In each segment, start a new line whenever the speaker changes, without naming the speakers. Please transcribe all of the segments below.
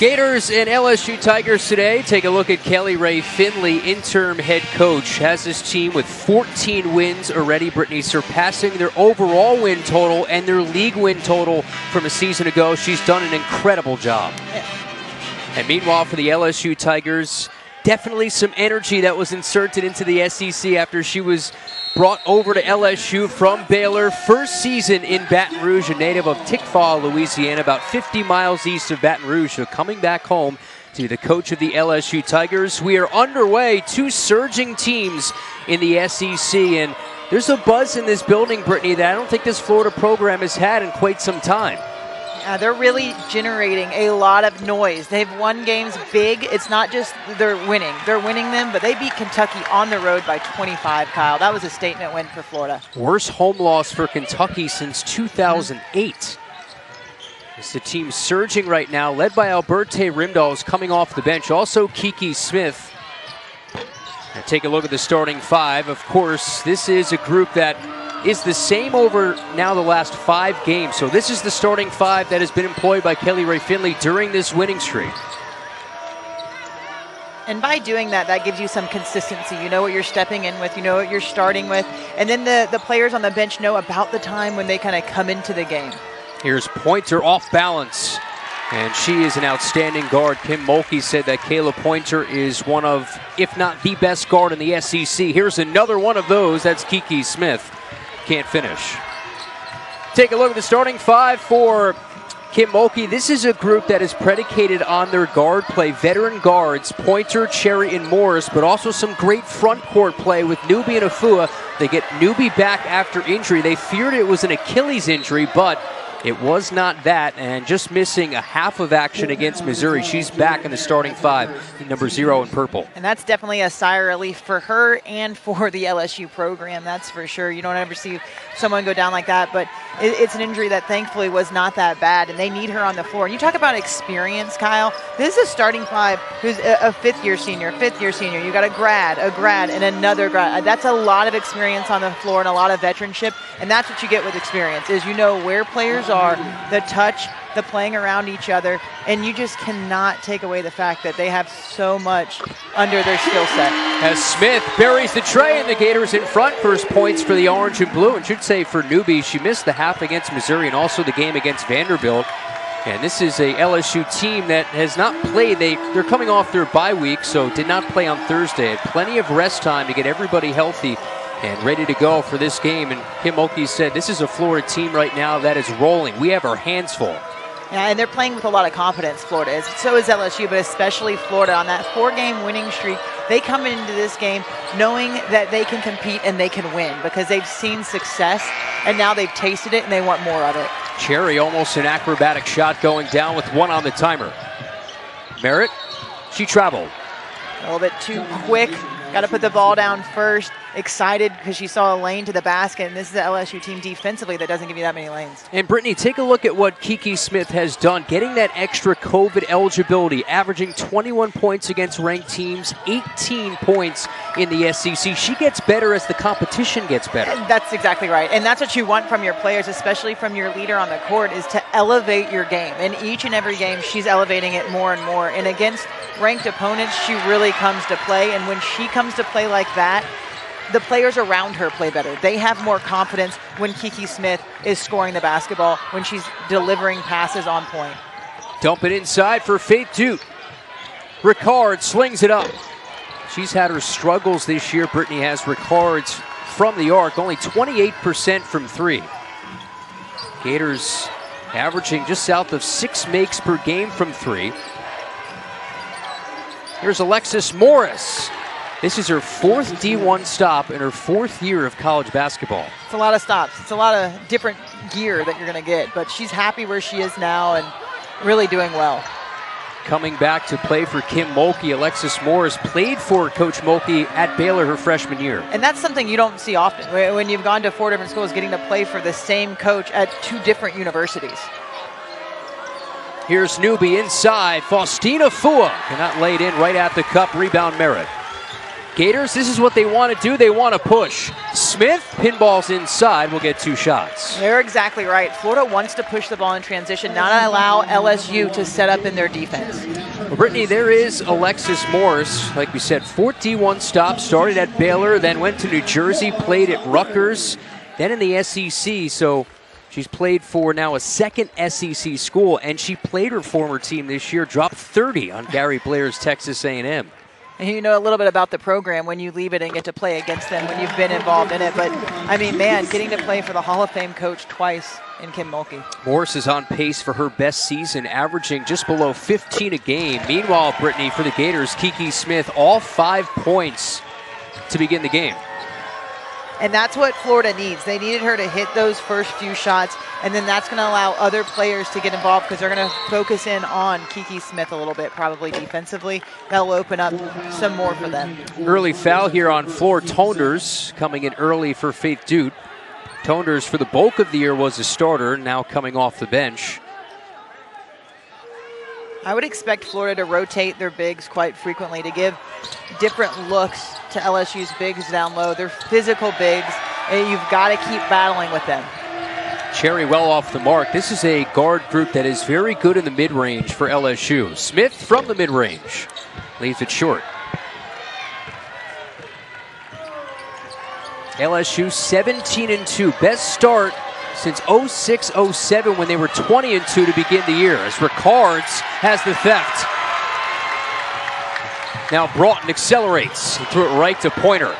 Gators and LSU Tigers today. Take a look at Kelly Rae Finley, interim head coach, has this team with 14 wins already, Brittany, surpassing their overall win total and their league win total from a season ago. She's done an incredible job. And meanwhile, for the LSU Tigers, definitely some energy that was inserted into the SEC after she was brought over to LSU from Baylor. First season in Baton Rouge, a native of Tickfaw, Louisiana, about 50 miles east of Baton Rouge. So coming back home to be the coach of the LSU Tigers. We are underway, two surging teams in the SEC, and there's a buzz in this building, Brittany, that I don't think this Florida program has had in quite some time.
They're really generating a lot of noise. They've won games big. It's not just they're winning them, but they beat Kentucky on the road by 25, Kyle. That was a statement win for Florida.
Worst home loss for Kentucky since 2008. It's the team surging right now, led by Alberti Rimdahl, coming off the bench. Also Kiki Smith. Now take a look at the starting five. Of course, this is a group that is the same over now the last 5 games. So this is the starting five that has been employed by Kelly Rae Finley during this winning streak.
And by doing that, that gives you some consistency. You know what you're stepping in with, you know what you're starting with, and then the players on the bench know about the time when they kind of come into the game.
Here's Pointer off balance, and she is an outstanding guard. Kim Mulkey said that Kayla Pointer is one of, if not the best guard in the SEC. Here's another one of those, that's Kiki Smith. Can't finish. Take a look at the starting five for Kim Mulkey. This is a group that is predicated on their guard play. Veteran guards, Pointer, Cherry, and Morris, but also some great front court play with Newby and Afua. They get Newby back after injury. They feared it was an Achilles injury, but it was not that, and just missing a half of action against Missouri. She's back in the starting five, number 0 in purple.
And that's definitely a sigh of relief for her and for the LSU program, that's for sure. You don't ever see someone go down like that, but it's an injury that thankfully was not that bad, and they need her on the floor. And you talk about experience, Kyle. This is a starting five who's a fifth-year senior. You got a grad, and another grad. That's a lot of experience on the floor and a lot of veteranship, and that's what you get with experience, is you know where players are, the touch, the playing around each other, and you just cannot take away the fact that they have so much under their skill set.
As Smith buries the tray and the Gators in front, first points for the orange and blue, and should say for Newby, she missed the half against Missouri and also the game against Vanderbilt. And this is a LSU team that has not played. They're coming off their bye week, so did not play on Thursday. Had plenty of rest time to get everybody healthy and ready to go for this game. And Kim Mulkey said, this is a Florida team right now that is rolling. We have our hands full.
Yeah, and they're playing with a lot of confidence, Florida is. So is LSU, but especially Florida. On that 4-game winning streak, they come into this game knowing that they can compete and they can win because they've seen success, and now they've tasted it and they want more of it.
Cherry, almost an acrobatic shot going down with 1 on the timer. Merritt, she traveled.
A little bit too quick. Got to put the ball down first. Excited because she saw a lane to the basket, and this is the LSU team defensively that doesn't give you that many lanes.
And Brittany, take a look at what Kiki Smith has done, getting that extra COVID eligibility, averaging 21 points against ranked teams, 18 points in the SEC. She gets better as the competition gets better.
And that's exactly right, and that's what you want from your players, especially from your leader on the court, is to elevate your game. And each and every game, she's elevating it more and more. And against ranked opponents, she really comes to play, and when she comes to play like that, the players around her play better. They have more confidence when Kiki Smith is scoring the basketball, when she's delivering passes on point.
Dump it inside for Faith Duke. Ricard slings it up. She's had her struggles this year. Brittany has Ricards from the arc, only 28% from 3. Gators averaging just south of 6 makes per game from 3. Here's Alexis Morris. This is her 4th D1 stop in her 4th year of college basketball.
It's a lot of stops. It's a lot of different gear that you're going to get, but she's happy where she is now and really doing well.
Coming back to play for Kim Mulkey, Alexis Morris played for Coach Mulkey at Baylor her freshman year.
And that's something you don't see often. When you've gone to 4 different schools, getting to play for the same coach at 2 different universities.
Here's Newby inside. Faustina Fua cannot lay it in right at the cup. Rebound Merritt. Gators, this is what they want to do. They want to push. Smith pinballs inside, will get 2 shots.
They're exactly right. Florida wants to push the ball in transition, not allow LSU to set up in their defense.
Well, Brittany, there is Alexis Morris. Like we said, 41 stops, started at Baylor, then went to New Jersey, played at Rutgers, then in the SEC. So she's played for now a second SEC school, and she played her former team this year, dropped 30 on Gary Blair's Texas A&M.
And you know a little bit about the program when you leave it and get to play against them when you've been involved in it. But, I mean, man, getting to play for the Hall of Fame coach twice in Kim Mulkey.
Morris is on pace for her best season, averaging just below 15 a game. Meanwhile, Brittany, for the Gators, Kiki Smith, all 5 points to begin the game.
And that's what Florida needs. They needed her to hit those first few shots, and then that's going to allow other players to get involved because they're going to focus in on Kiki Smith a little bit, probably defensively. That'll open up some more for them.
Early foul here on Floor Tonders, coming in early for Faith Dute. Tonders, for the bulk of the year, was a starter, now coming off the bench.
I would expect Florida to rotate their bigs quite frequently to give different looks to LSU's bigs down low. They're physical bigs, and you've got to keep battling with them.
Cherry well off the mark. This is a guard group that is very good in the mid-range for LSU. Smith from the mid-range leaves it short. LSU 17-2, best start since 06-07 when they were 20-2 to begin the year, as Ricards has the theft. Now Broughton accelerates and threw it right to Pointer,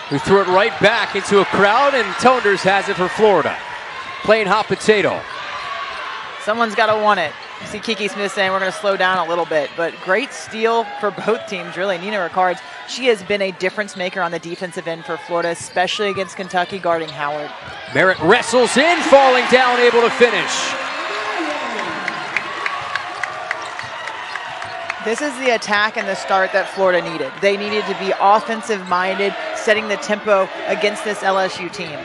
who threw it right back into a crowd, and Tonders has it for Florida. Playing hot potato.
Someone's got to want it. You see Kiki Smith saying we're going to slow down a little bit, but great steal for both teams, really. Nina Ricards, she has been a difference maker on the defensive end for Florida, especially against Kentucky guarding Howard.
Merritt wrestles in, falling down, able to finish.
This is the attack and the start that Florida needed. They needed to be offensive-minded, setting the tempo against this LSU team.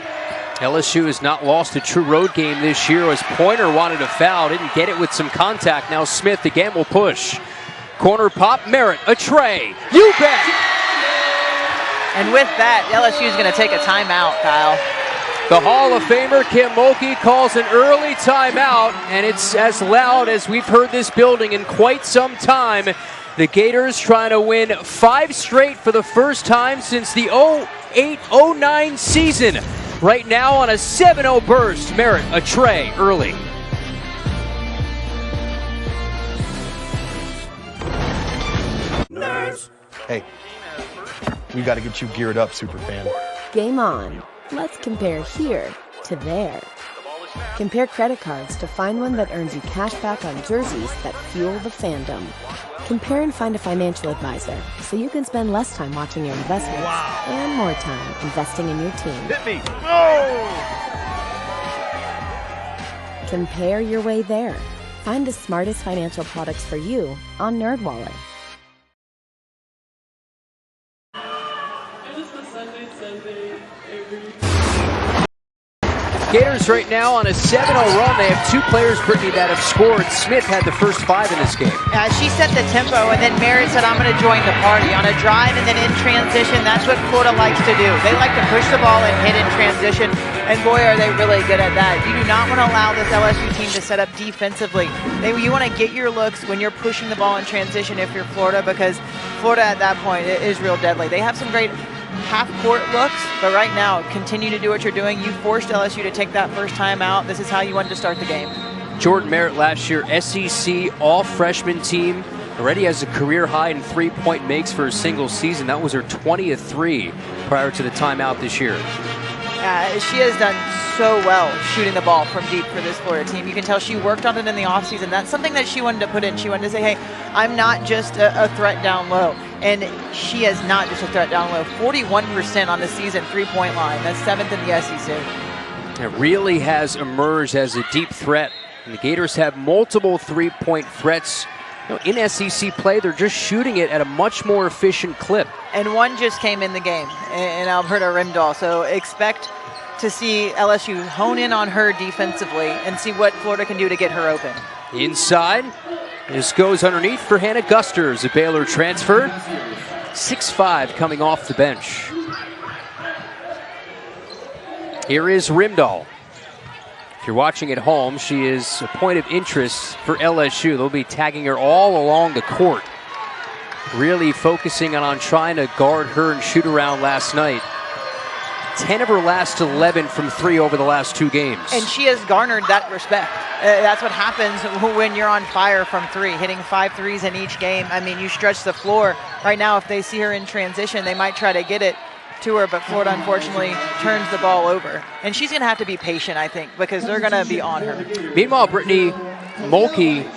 LSU has not lost a true road game this year, as Pointer wanted a foul, didn't get it with some contact. Now Smith again will push. Corner pop, Merritt, a tray. You bet!
And with that, LSU is going to take a timeout, Kyle.
The Hall of Famer Kim Mulkey calls an early timeout, and it's as loud as we've heard this building in quite some time. The Gators trying to win 5 straight for the first time since the 08-09 season. Right now on a 7-0 burst, Merritt a tray early.
Nerds. Hey, we got to get you geared up, Superfan.
Game on. Let's compare here to there. Compare credit cards to find one that earns you cash back on jerseys that fuel the fandom. Compare and find a financial advisor so you can spend less time watching your investments and more time investing in your team.
Hit me. Oh!
Compare your way there. Find the smartest financial products for you on NerdWallet.
Gators right now on a 7-0 run. They have 2 players, Brittany, that have scored. Smith had the first 5 in this game.
She set the tempo, and then Merritt said, I'm going to join the party. On a drive and then in transition, that's what Florida likes to do. They like to push the ball and hit in transition, and boy, are they really good at that. You do not want to allow this LSU team to set up defensively. You want to get your looks when you're pushing the ball in transition if you're Florida, because Florida at that point is real deadly. They have some great half-court looks, but right now, continue to do what you're doing. You forced LSU to take that first time out. This is how you wanted to start the game.
Jordan Merritt last year, SEC all-freshman team, already has a career high in 3-point makes for a single season. That was her 20th 3 prior to the timeout this year.
She has done so well shooting the ball from deep for this Florida team. You can tell she worked on it in the offseason. That's something that she wanted to put in. She wanted to say, hey, I'm not just a threat down low. And she is not just a threat down low. 41% on the season, 3-point line. That's 7th in the SEC.
It really has emerged as a deep threat. And the Gators have multiple 3-point threats. In SEC play, they're just shooting it at a much more efficient clip.
And one just came in the game, in Alberta Rimdahl. So expect to see LSU hone in on her defensively and see what Florida can do to get her open.
Inside, this goes underneath for Hannah Gusters, a Baylor transfer. 6'5", coming off the bench. Here is Rimdahl. If you're watching at home, she is a point of interest for LSU. They'll be tagging her all along the court, really focusing on trying to guard her and shoot around last night. 10 of her last 11 from 3 over the last 2 games.
And she has garnered that respect. That's what happens when you're on fire from 3, hitting 5 threes in each game. I mean, you stretch the floor. Right now, if they see her in transition, they might try to get it to her, but Florida unfortunately turns the ball over. And she's going to have to be patient, I think, because they're going to be on her.
Meanwhile, Brittany Mulkey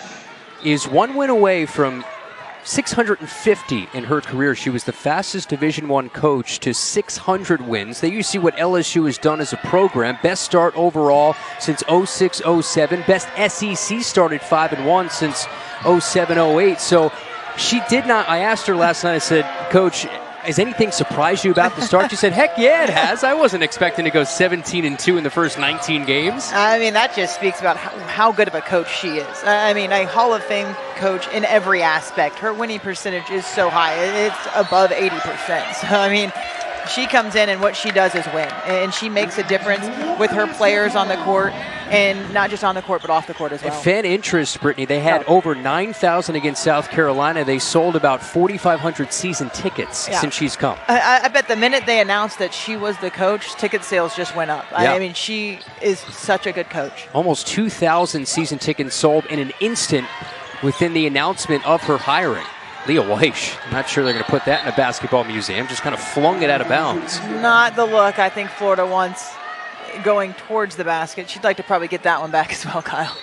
is 1 win away from 650 in her career. She was the fastest Division I coach to 600 wins. There you see what LSU has done as a program. Best start overall since 06-07. Best SEC start at 5-1 since 07-08. So she did not, I asked her last night, I said, Coach, has anything surprised you about the start? She said, heck yeah, it has. I wasn't expecting to go 17-2 in the first 19 games.
I mean, that just speaks about how good of a coach she is. I mean, a Hall of Fame coach in every aspect. Her winning percentage is so high. It's above 80%. So, I mean, she comes in and what she does is win. And she makes a difference with her players on the court, and not just on the court, but off the court as well.
And fan interest, Brittany, they had over 9,000 against South Carolina. They sold about 4,500 season tickets since she's come.
I bet the minute they announced that she was the coach, ticket sales just went up.
Yeah.
I mean, she is such a good coach.
Almost 2,000 season tickets sold in an instant within the announcement of her hiring. Leah Weish, I'm not sure they're going to put that in a basketball museum, just kind of flung it out of bounds.
Not the look I think Florida wants going towards the basket. She'd like to probably get that one back as well, Kyle.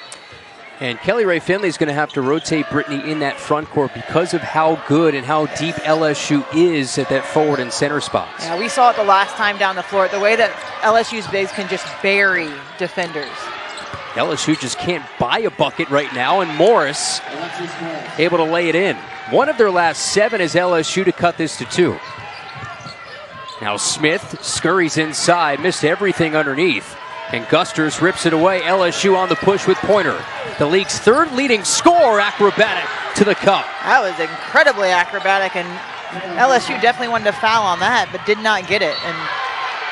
And Kelly Rae Finley is going to have to rotate Brittany in that front court because of how good and how deep LSU is at that forward and center spots.
Yeah, we saw it the last time down the floor, the way that LSU's bigs can just bury defenders.
LSU just can't buy a bucket right now, and Morris able to lay it in. One of their last 7 is LSU to cut this to 2. Now Smith scurries inside, missed everything underneath, and Gusters rips it away. LSU on the push with Pointer. The league's 3rd leading scorer, acrobatic to the cup.
That was incredibly acrobatic, and LSU definitely wanted to foul on that, but did not get it. And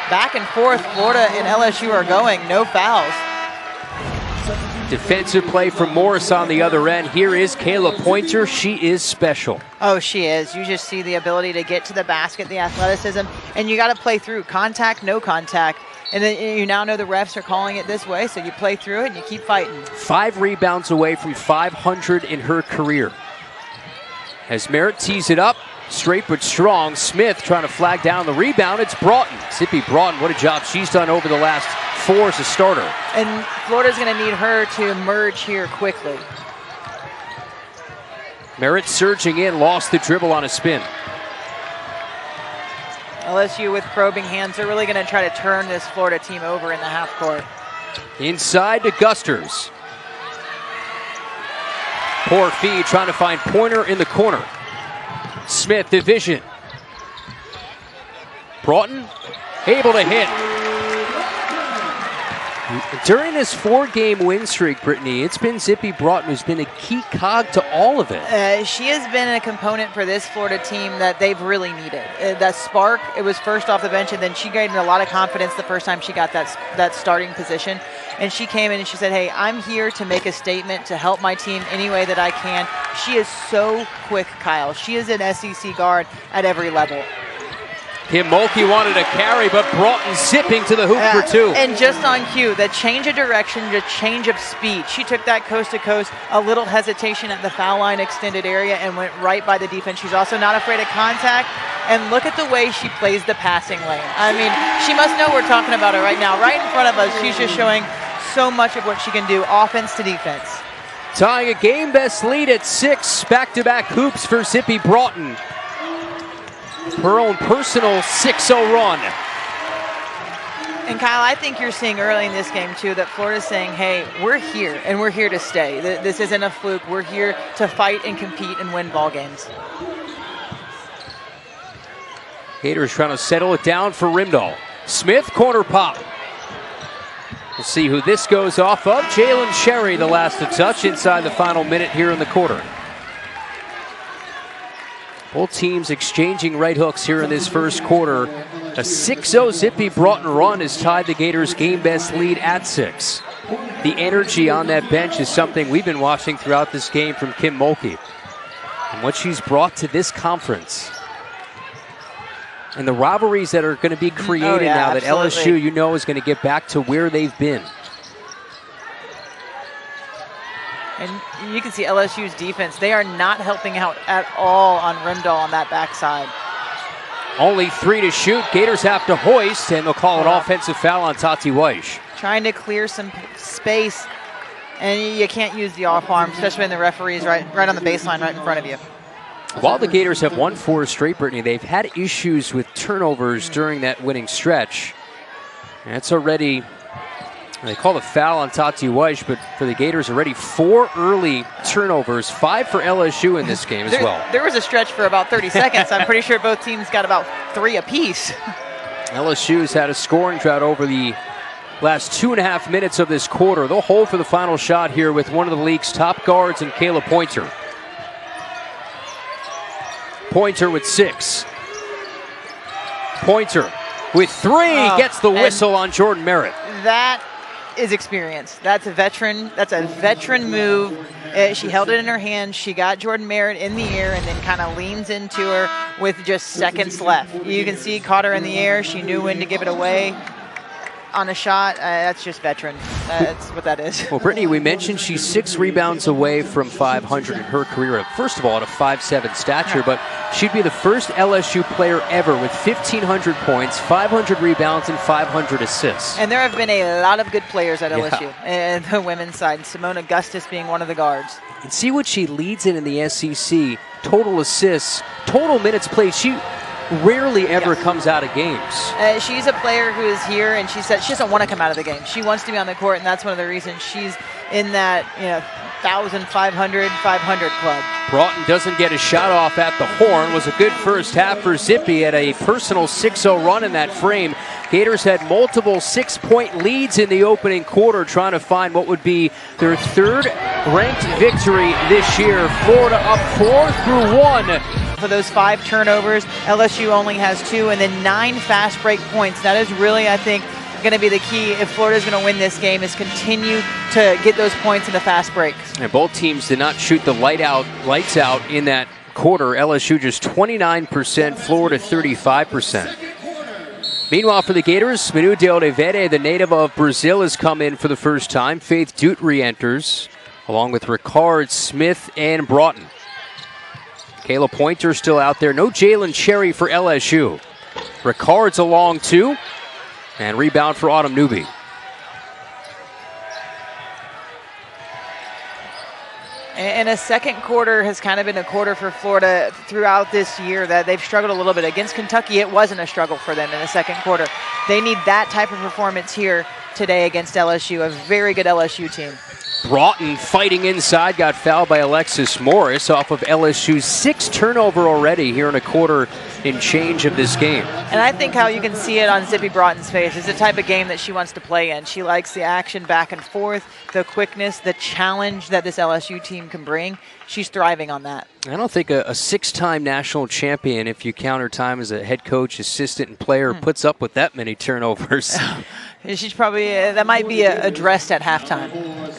back and forth, Florida and LSU are going, no fouls.
Defensive play from Morris on the other end. Here is Kayla Pointer. She is special.
Oh, she is. You just see the ability to get to the basket, the athleticism, and you got to play through contact, no contact. And then you now know the refs are calling it this way, so you play through it and you keep fighting.
5 rebounds away from 500 in her career. As Merritt tees it up, straight but strong. Smith trying to flag down the rebound. It's Broughton. Zippy Broughton, what a job she's done over the last 4 as a starter.
And Florida's going to need her to emerge here quickly.
Merritt surging in, lost the dribble on a spin.
LSU with probing hands, they're really going to try to turn this Florida team over in the half court.
Inside to Gusters. Poor feed, trying to find Pointer in the corner. Smith, division. Broughton, able to hit. During this 4-game win streak, Brittany, it's been Zippy Broughton who's been a key cog to all of it.
She has been a component for this Florida team that they've really needed. That spark, it was first off the bench, and then she gained a lot of confidence the first time she got that starting position. And she came in and she said, hey, I'm here to make a statement, to help my team any way that I can. She is so quick, Kyle. She is an SEC guard at every level.
Kim Mulkey wanted a carry, but Broughton zipping to the hoop for 2.
And just on cue, the change of direction, the change of speed. She took that coast to coast, a little hesitation at the foul line extended area, and went right by the defense. She's also not afraid of contact. And look at the way she plays the passing lane. I mean, she must know we're talking about her right now. Right in front of us, she's just showing so much of what she can do, offense to defense.
Tying a game best lead at 6, back-to-back hoops for Zippy Broughton. Her own personal 6-0 run.
And Kyle, I think you're seeing early in this game too that Florida's saying, hey, we're here and we're here to stay. This isn't a fluke. We're here to fight and compete and win ball games.
Gators trying to settle it down for Rimdahl. Smith, corner pop. We'll see who this goes off of. Jalen Sherry, the last to touch inside the final minute here in the quarter. Both teams exchanging right hooks here in this first quarter. A 6-0 Zippy Broughton run has tied the Gators' game-best lead at 6. The energy on that bench is something we've been watching throughout this game from Kim Mulkey. And what she's brought to this conference. And the rivalries that are going to be created now that LSU, you know, is going to get back to where they've been.
And you can see LSU's defense. They are not helping out at all on Rimdahl on that backside.
Only 3 to shoot. Gators have to hoist, and they'll call an offensive foul on Tati Weish.
Trying to clear some space, and you can't use the off arm, especially when the referee's right on the baseline right in front of you.
While the Gators have won 4 straight, Brittany, they've had issues with turnovers during that winning stretch. And it's already, they call the foul on Tati Weish, but for the Gators already 4 early turnovers, 5 for LSU in this game as well.
There was a stretch for about 30 seconds. I'm pretty sure both teams got about 3 apiece.
LSU's had a scoring drought over the last 2.5 minutes of this quarter. They'll hold for the final shot here with one of the league's top guards in Kayla Pointer. Pointer with 6. Pointer with 3 gets the whistle on Jordan Merritt.
That is experience. That's a veteran. That's a veteran move. She held it in her hand. She got Jordan Merritt in the air and then kind of leans into her with just seconds left. You can see caught her in the air. She knew when to give it away on a shot. That's just veteran. That's what that is.
Well, Brittany, we mentioned she's 6 rebounds away from 500 in her career. First of all, at a 5'7" stature, but she'd be the first LSU player ever with 1,500 points, 500 rebounds, and 500 assists.
And there have been a lot of good players at LSU, and the women's side, Simone Augustus being one of the guards.
And see what she leads in the SEC. Total assists, total minutes played. She rarely ever comes out of games.
She's a player who is here, and she said she doesn't want to come out of the game. She wants to be on the court, and that's one of the reasons she's in that 1,500, 500 club.
Broughton doesn't get a shot off at the horn. Was a good first half for Zippy at a personal 6-0 run in that frame. Gators had multiple 6-point leads in the opening quarter, trying to find what would be their 3rd ranked victory this year. Florida up 4-1.
For those 5 turnovers, LSU only has 2, and then 9 fast break points. That is really, I think, going to be the key if Florida's going to win this game, is continue to get those points in the fast breaks.
And both teams did not shoot the lights out in that quarter. LSU just 29%, Florida 35%. Meanwhile, for the Gators, Manu de Oliveira, the native of Brazil, has come in for the first time. Faith Dute re-enters, along with Ricard, Smith, and Broughton. Kayla Pointer still out there. No Jalen Cherry for LSU. Ricard's along too. And rebound for Autumn Newby.
And a second quarter has kind of been a quarter for Florida throughout this year that they've struggled a little bit. Against Kentucky, it wasn't a struggle for them in the second quarter. They need that type of performance here today against LSU, a very good LSU team.
Broughton fighting inside, got fouled by Alexis Morris off of LSU's 6th turnover already here in a quarter and change of this game.
And I think how you can see it on Zippy Broughton's face is the type of game that she wants to play in. She likes the action back and forth, the quickness, the challenge that this LSU team can bring. She's thriving on that.
I don't think a 6-time national champion, if you count her time as a head coach, assistant, and player, puts up with that many turnovers.
She's probably that might be addressed at halftime,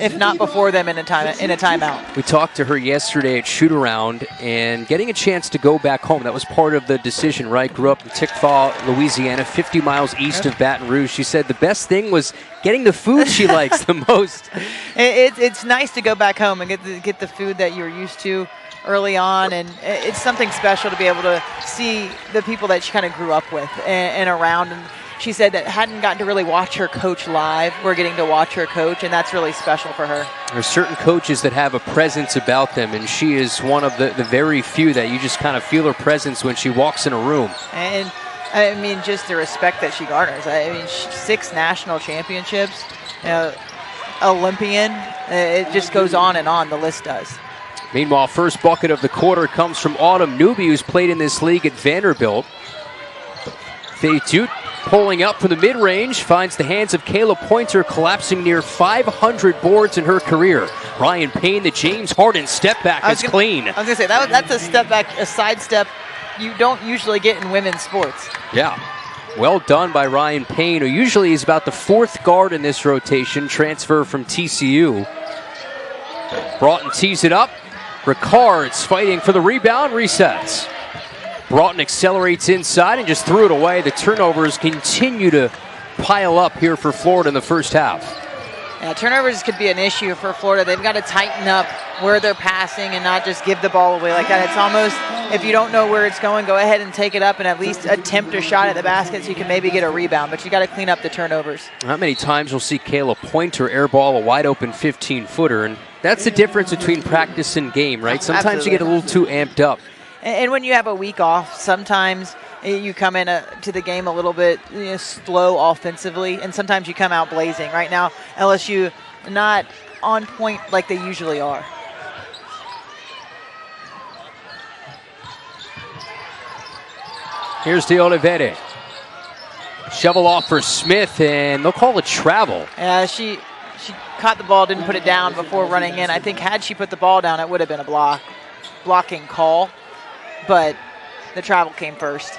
if not before them in a timeout.
We talked to her yesterday at shoot around, and getting a chance to go back home, that was part of the decision, right? Grew up in Tickfaw, Louisiana, 50 miles east of Baton Rouge. She said the best thing was getting the food she likes the most.
It's nice to go back home and get the food that you're used to early on, and it's something special to be able to see the people that she kind of grew up with and around. And she said that hadn't gotten to really watch her coach live. We're getting to watch her coach, and that's really special for her.
There's certain coaches that have a presence about them, and she is one of the very few that you just kind of feel her presence when she walks in a room.
And I mean, just the respect that she garners. I mean, 6 national championships, Olympian. It just goes on and on, the list does.
Meanwhile, first bucket of the quarter comes from Autumn Newby, who's played in this league at Vanderbilt. Faith Dute pulling up from the mid-range, finds the hands of Kayla Pointer, collapsing near 500 boards in her career. Ryan Payne, the James Harden step back is clean.
I was going to say, that's a step back, a side step you don't usually get in women's sports.
Yeah. Well done by Ryan Payne, who usually is about the fourth guard in this rotation, transfer from TCU. Broughton tees it up. Ricards fighting for the rebound, resets. Broughton accelerates inside and just threw it away. The turnovers continue to pile up here for Florida in the first half.
Yeah, turnovers could be an issue for Florida. They've got to tighten up where they're passing and not just give the ball away like that. It's almost, if you don't know where it's going, go ahead and take it up and at least attempt a shot at the basket so you can maybe get a rebound. But you got to clean up the turnovers.
Not many times you'll see Kayla Pointer airball a wide open 15-footer, and that's the difference between practice and game, right? Sometimes you get a little too amped up.
And when you have a week off, sometimes you come in to the game a little bit slow offensively, and sometimes you come out blazing. Right now, LSU not on point like they usually are.
Here's De Oliveira. Shovel off for Smith, and they'll call a travel.
Yeah, she caught the ball, didn't put it down before running in. I think had she put the ball down, it would have been a blocking call, but the travel came first.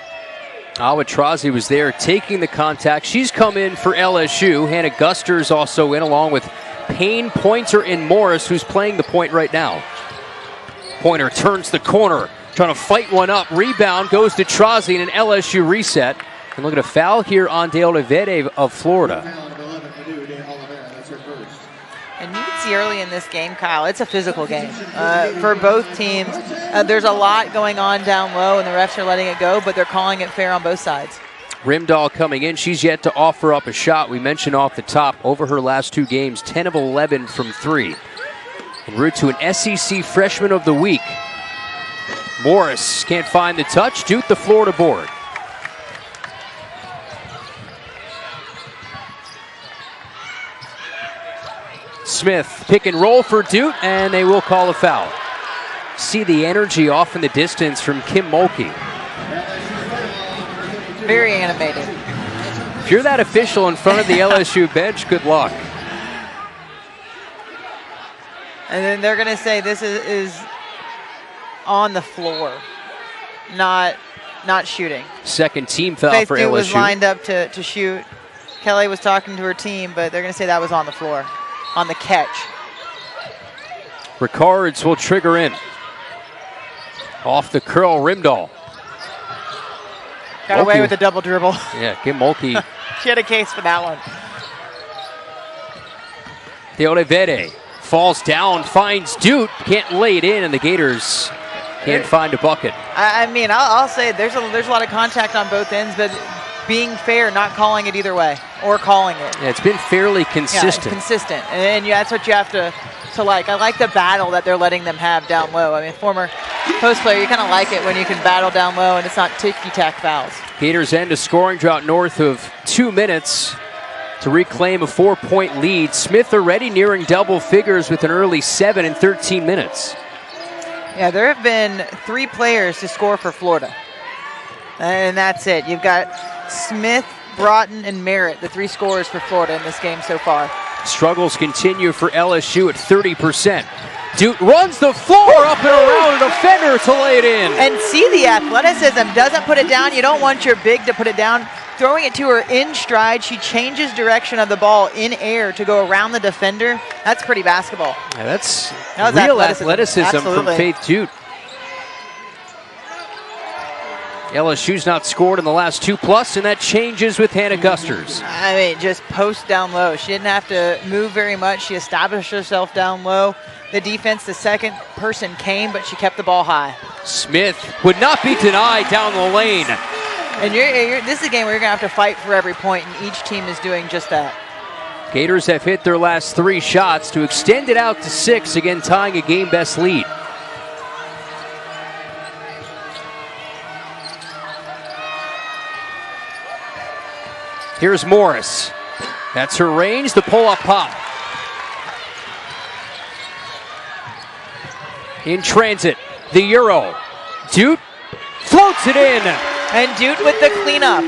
Awatrazi was there taking the contact. She's come in for LSU. Hannah Guster's also in, along with Payne, Pointer, and Morris, who's playing the point right now. Pointer turns the corner, trying to fight one up. Rebound goes to Trazi and an LSU reset. And look at a foul here on De Oliveira of Florida.
And you can see early in this game, Kyle, it's a physical game for both teams. There's a lot going on down low, and the refs are letting it go, but they're calling it fair on both sides.
Rimdahl coming in. She's yet to offer up a shot. We mentioned off the top, over her last 2 games, 10 of 11 from 3. En route to an SEC Freshman of the Week. Morris can't find the touch. Duke the Florida board. Smith, pick and roll for Duke, and they will call a foul. See the energy off in the distance from Kim Mulkey.
Very animated.
If you're that official in front of the LSU bench, good luck.
And then they're going to say this is on the floor, not shooting.
Second team foul
Faith
for
Duke
LSU.
was lined up to shoot. Kelly was talking to her team, but they're going to say that was on the floor, on the catch.
Ricards will trigger in. Off the curl, Rimdahl.
Got away with the double dribble.
Yeah, Kim Mulkey.
She had a case for that one.
De Oliveira falls down, finds Duke, can't lay it in, and the Gators can't find a bucket.
I mean, I'll say there's a lot of contact on both ends, but being fair, not calling it either way, or calling it.
Yeah, it's been fairly consistent.
Yeah, consistent, and that's what you have to like. I like the battle that they're letting them have down low. I mean, former post player, you kind of like it when you can battle down low and it's not ticky-tack fouls.
Gators end a scoring drought north of 2 minutes to reclaim a 4-point lead. Smith already nearing double figures with an early 7 in 13 minutes.
Yeah, there have been 3 players to score for Florida, and that's it. You've got Smith, Broughton, and Merritt, the 3 scorers for Florida in this game so far.
Struggles continue for LSU at 30%. Duke runs the floor up and around a defender to lay it in.
And see the athleticism, doesn't put it down. You don't want your big to put it down. Throwing it to her in stride, she changes direction of the ball in air to go around the defender. That's pretty basketball.
Yeah, that's
that
real athleticism from
Absolutely.
Faith Duke. LSU's not scored in the last 2+, and that changes with Hannah Gusters.
I mean, just post down low. She didn't have to move very much. She established herself down low. The defense, the second person came, but she kept the ball high.
Smith would not be denied down the lane.
And this is a game where you're going to have to fight for every point, and each team is doing just that.
Gators have hit their last 3 shots to extend it out to 6, again tying a game-best lead. Here's Morris. That's her range, the pull-up pop. In transit, the Euro. Duke floats it in.
And Duke with the cleanup.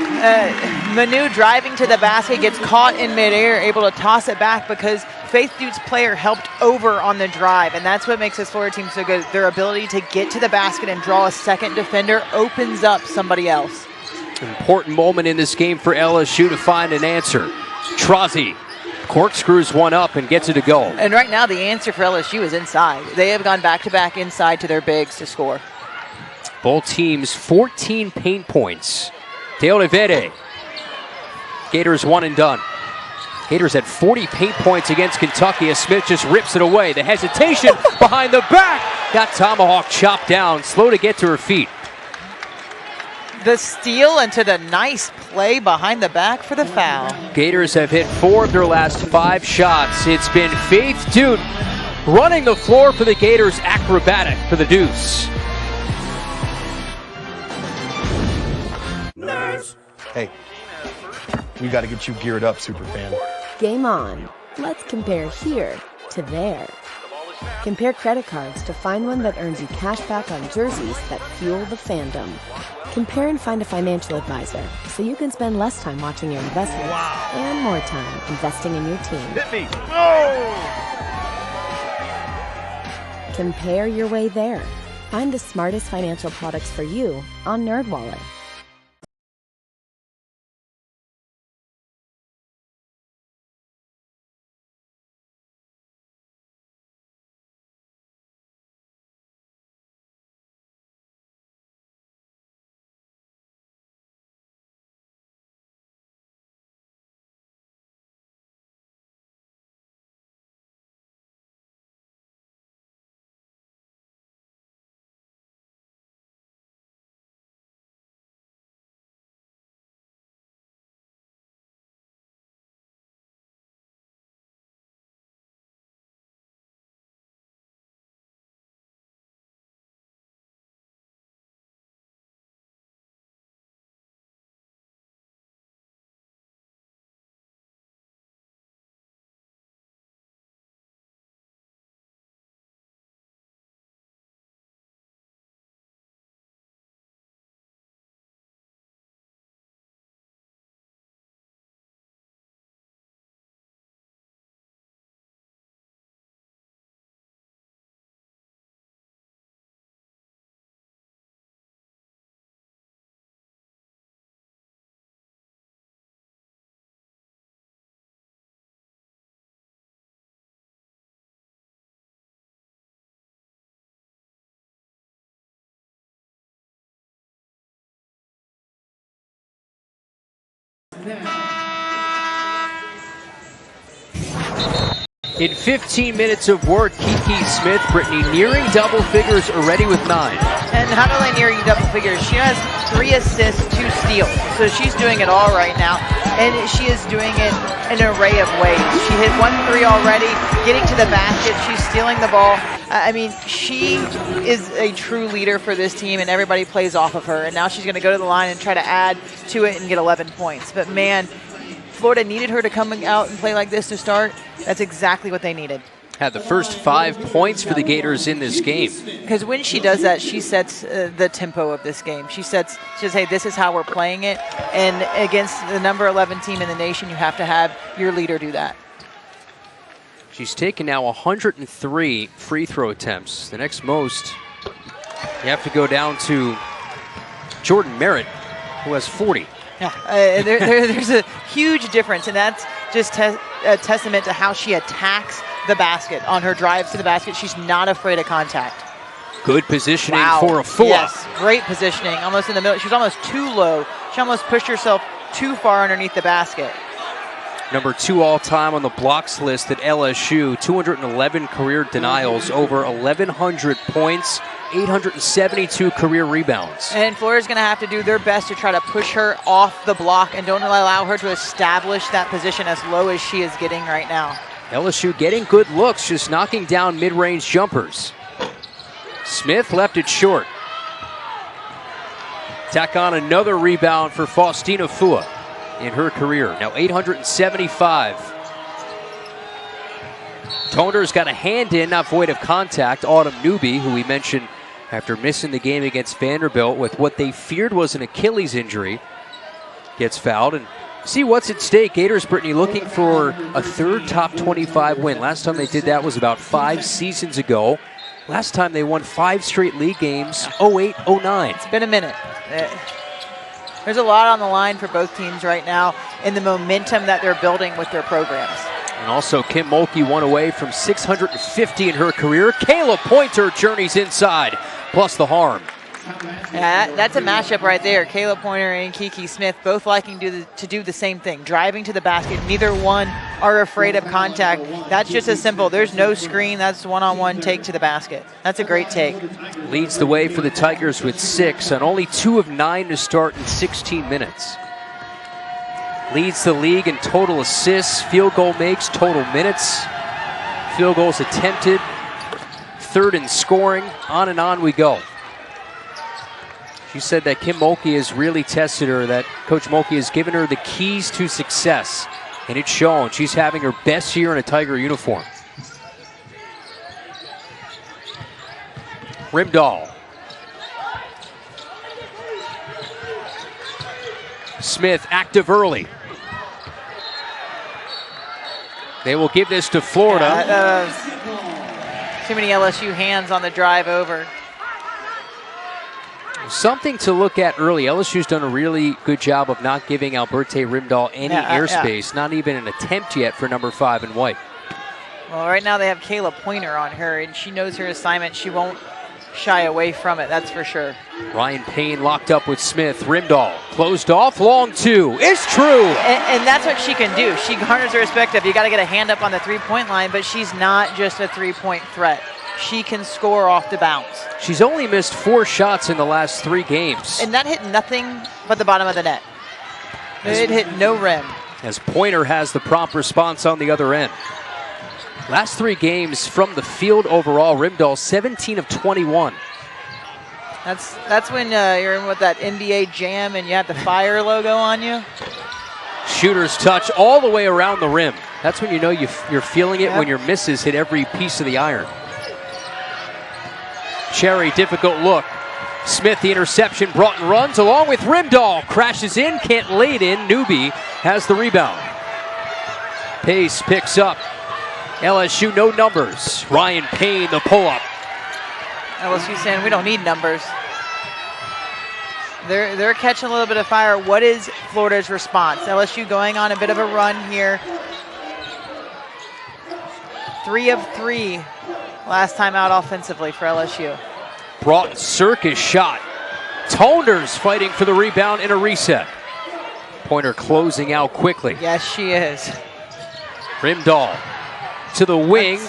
Manu driving to the basket, gets caught in midair, able to toss it back because Faith Duke's player helped over on the drive, and that's what makes this Florida team so good. Their ability to get to the basket and draw a second defender opens up somebody else.
Important moment in this game for LSU to find an answer. Trozzi corkscrews one up and gets it to go.
And right now, the answer for LSU is inside. They have gone back-to-back inside to their bigs to score.
Both teams 14 paint points. De Oliveira. Gators one and done. Gators had 40 paint points against Kentucky as Smith just rips it away. The hesitation behind the back. Got Tomahawk chopped down. Slow to get to her feet.
The steal into the nice play behind the back for the foul.
Gators have hit 4 of their last 5 shots. It's been Faith Dude running the floor for the Gators, acrobatic for the deuce.
Hey, we got to get you geared up, Superfan.
Game on. Let's compare here to there. Compare credit cards to find one that earns you cash back on jerseys that fuel the fandom. Compare and find a financial advisor so you can spend less time watching your investments and more time investing in your team.
Hit me. Oh!
Compare your way there. Find the smartest financial products for you on NerdWallet.
In 15 minutes of work, Kiki Smith, Brittany nearing double figures already with 9.
And not only nearing double figures, she has 3 assists, 2 steals. So she's doing it all right now. And she is doing it in an array of ways. She hit 1 3 already, getting to the basket. She's stealing the ball. I mean, she is a true leader for this team, and everybody plays off of her. And now she's going to go to the line and try to add to it and get 11 points. But man, Florida needed her to come out and play like this to start. That's exactly what they needed.
Had the first 5 points for the Gators in this game.
Because when she does that, she sets the tempo of this game. She says, hey, this is how we're playing it. And against the number 11 team in the nation, you have to have your leader do that.
She's taken now 103 free throw attempts. The next most, you have to go down to Jordan Merritt, who has 40.
Yeah, there's a huge difference, and that's just a testament to how she attacks the basket on her drives to the basket. She's not afraid of contact.
Good positioning for Afua.
Yes, great positioning, almost in the middle. She was almost too low. She almost pushed herself too far underneath the basket.
Number 2 all-time on the blocks list at LSU, 211 career denials, over 1,100 points, 872 career rebounds.
And Florida's going to have to do their best to try to push her off the block and don't allow her to establish that position as low as she is getting right now.
LSU getting good looks, just knocking down mid-range jumpers. Smith left it short. Tack on another rebound for Faustina Fua in her career. Now 875. Toner's got a hand in, not void of contact. Autumn Newby, who we mentioned after missing the game against Vanderbilt with what they feared was an Achilles injury, gets fouled. And see what's at stake. Gators, Brittany, looking for a 3rd top 25 win. Last time they did that was about 5 seasons ago. Last time they won 5 straight league games, 08-09.
It's been a minute. There's a lot on the line for both teams right now in the momentum that they're building with their programs.
And also, Kim Mulkey one away from 650 in her career. Kayla Pointer journeys inside, plus the harm.
Yeah, that's a matchup right there. Kayla Pointer and Kiki Smith both liking to do the same thing, driving to the basket. Neither one are afraid of contact. That's just as simple. There's no screen. That's one-on-one take to the basket. That's a great take.
Leads the way for the Tigers with 6 and only 2 of 9 to start in 16 minutes. Leads the league in total assists, field goal makes, total minutes, field goals attempted, 3rd in scoring, on and on we go. She said that Kim Mulkey has really tested her, that Coach Mulkey has given her the keys to success, and it's shown. She's having her best year in a Tiger uniform. Rimdahl. Smith active early. They will give this to Florida.
Too many LSU hands on the drive over.
Something to look at early. LSU's done a really good job of not giving Alberte Rimdahl any airspace, not even an attempt yet for number 5 in white.
Well, right now they have Kayla Pointer on her, and she knows her assignment. She won't shy away from it, that's for sure.
Ryan Payne locked up with Smith. Rimdahl closed off, long 2. It's true.
And that's what she can do. She garners the respect of, you got to get a hand up on the three-point line, but she's not just a three-point threat. She can score off the bounce.
She's only missed 4 shots in the last 3 games.
And that hit nothing but the bottom of the net. It hit no rim.
As Pointer has the prompt response on the other end. Last 3 games from the field overall, Rimdahl 17 of 21.
That's when you're in with that NBA Jam and you have the fire logo on you.
Shooter's touch all the way around the rim. That's when you know you're feeling it, when your misses hit every piece of the iron. Cherry, difficult look. Smith, the interception, brought and runs along with Rimdahl. Crashes in, can't lay it in. Newby has the rebound. Pace picks up. LSU, no numbers. Ryan Payne, the pull-up.
LSU saying we don't need numbers. They're catching a little bit of fire. What is Florida's response? LSU going on a bit of a run here. 3 of 3 last time out offensively for LSU.
Broughton Circus shot. Tonders fighting for the rebound in a reset. Pointer closing out quickly.
Yes, she is.
Rimdahl to the wing.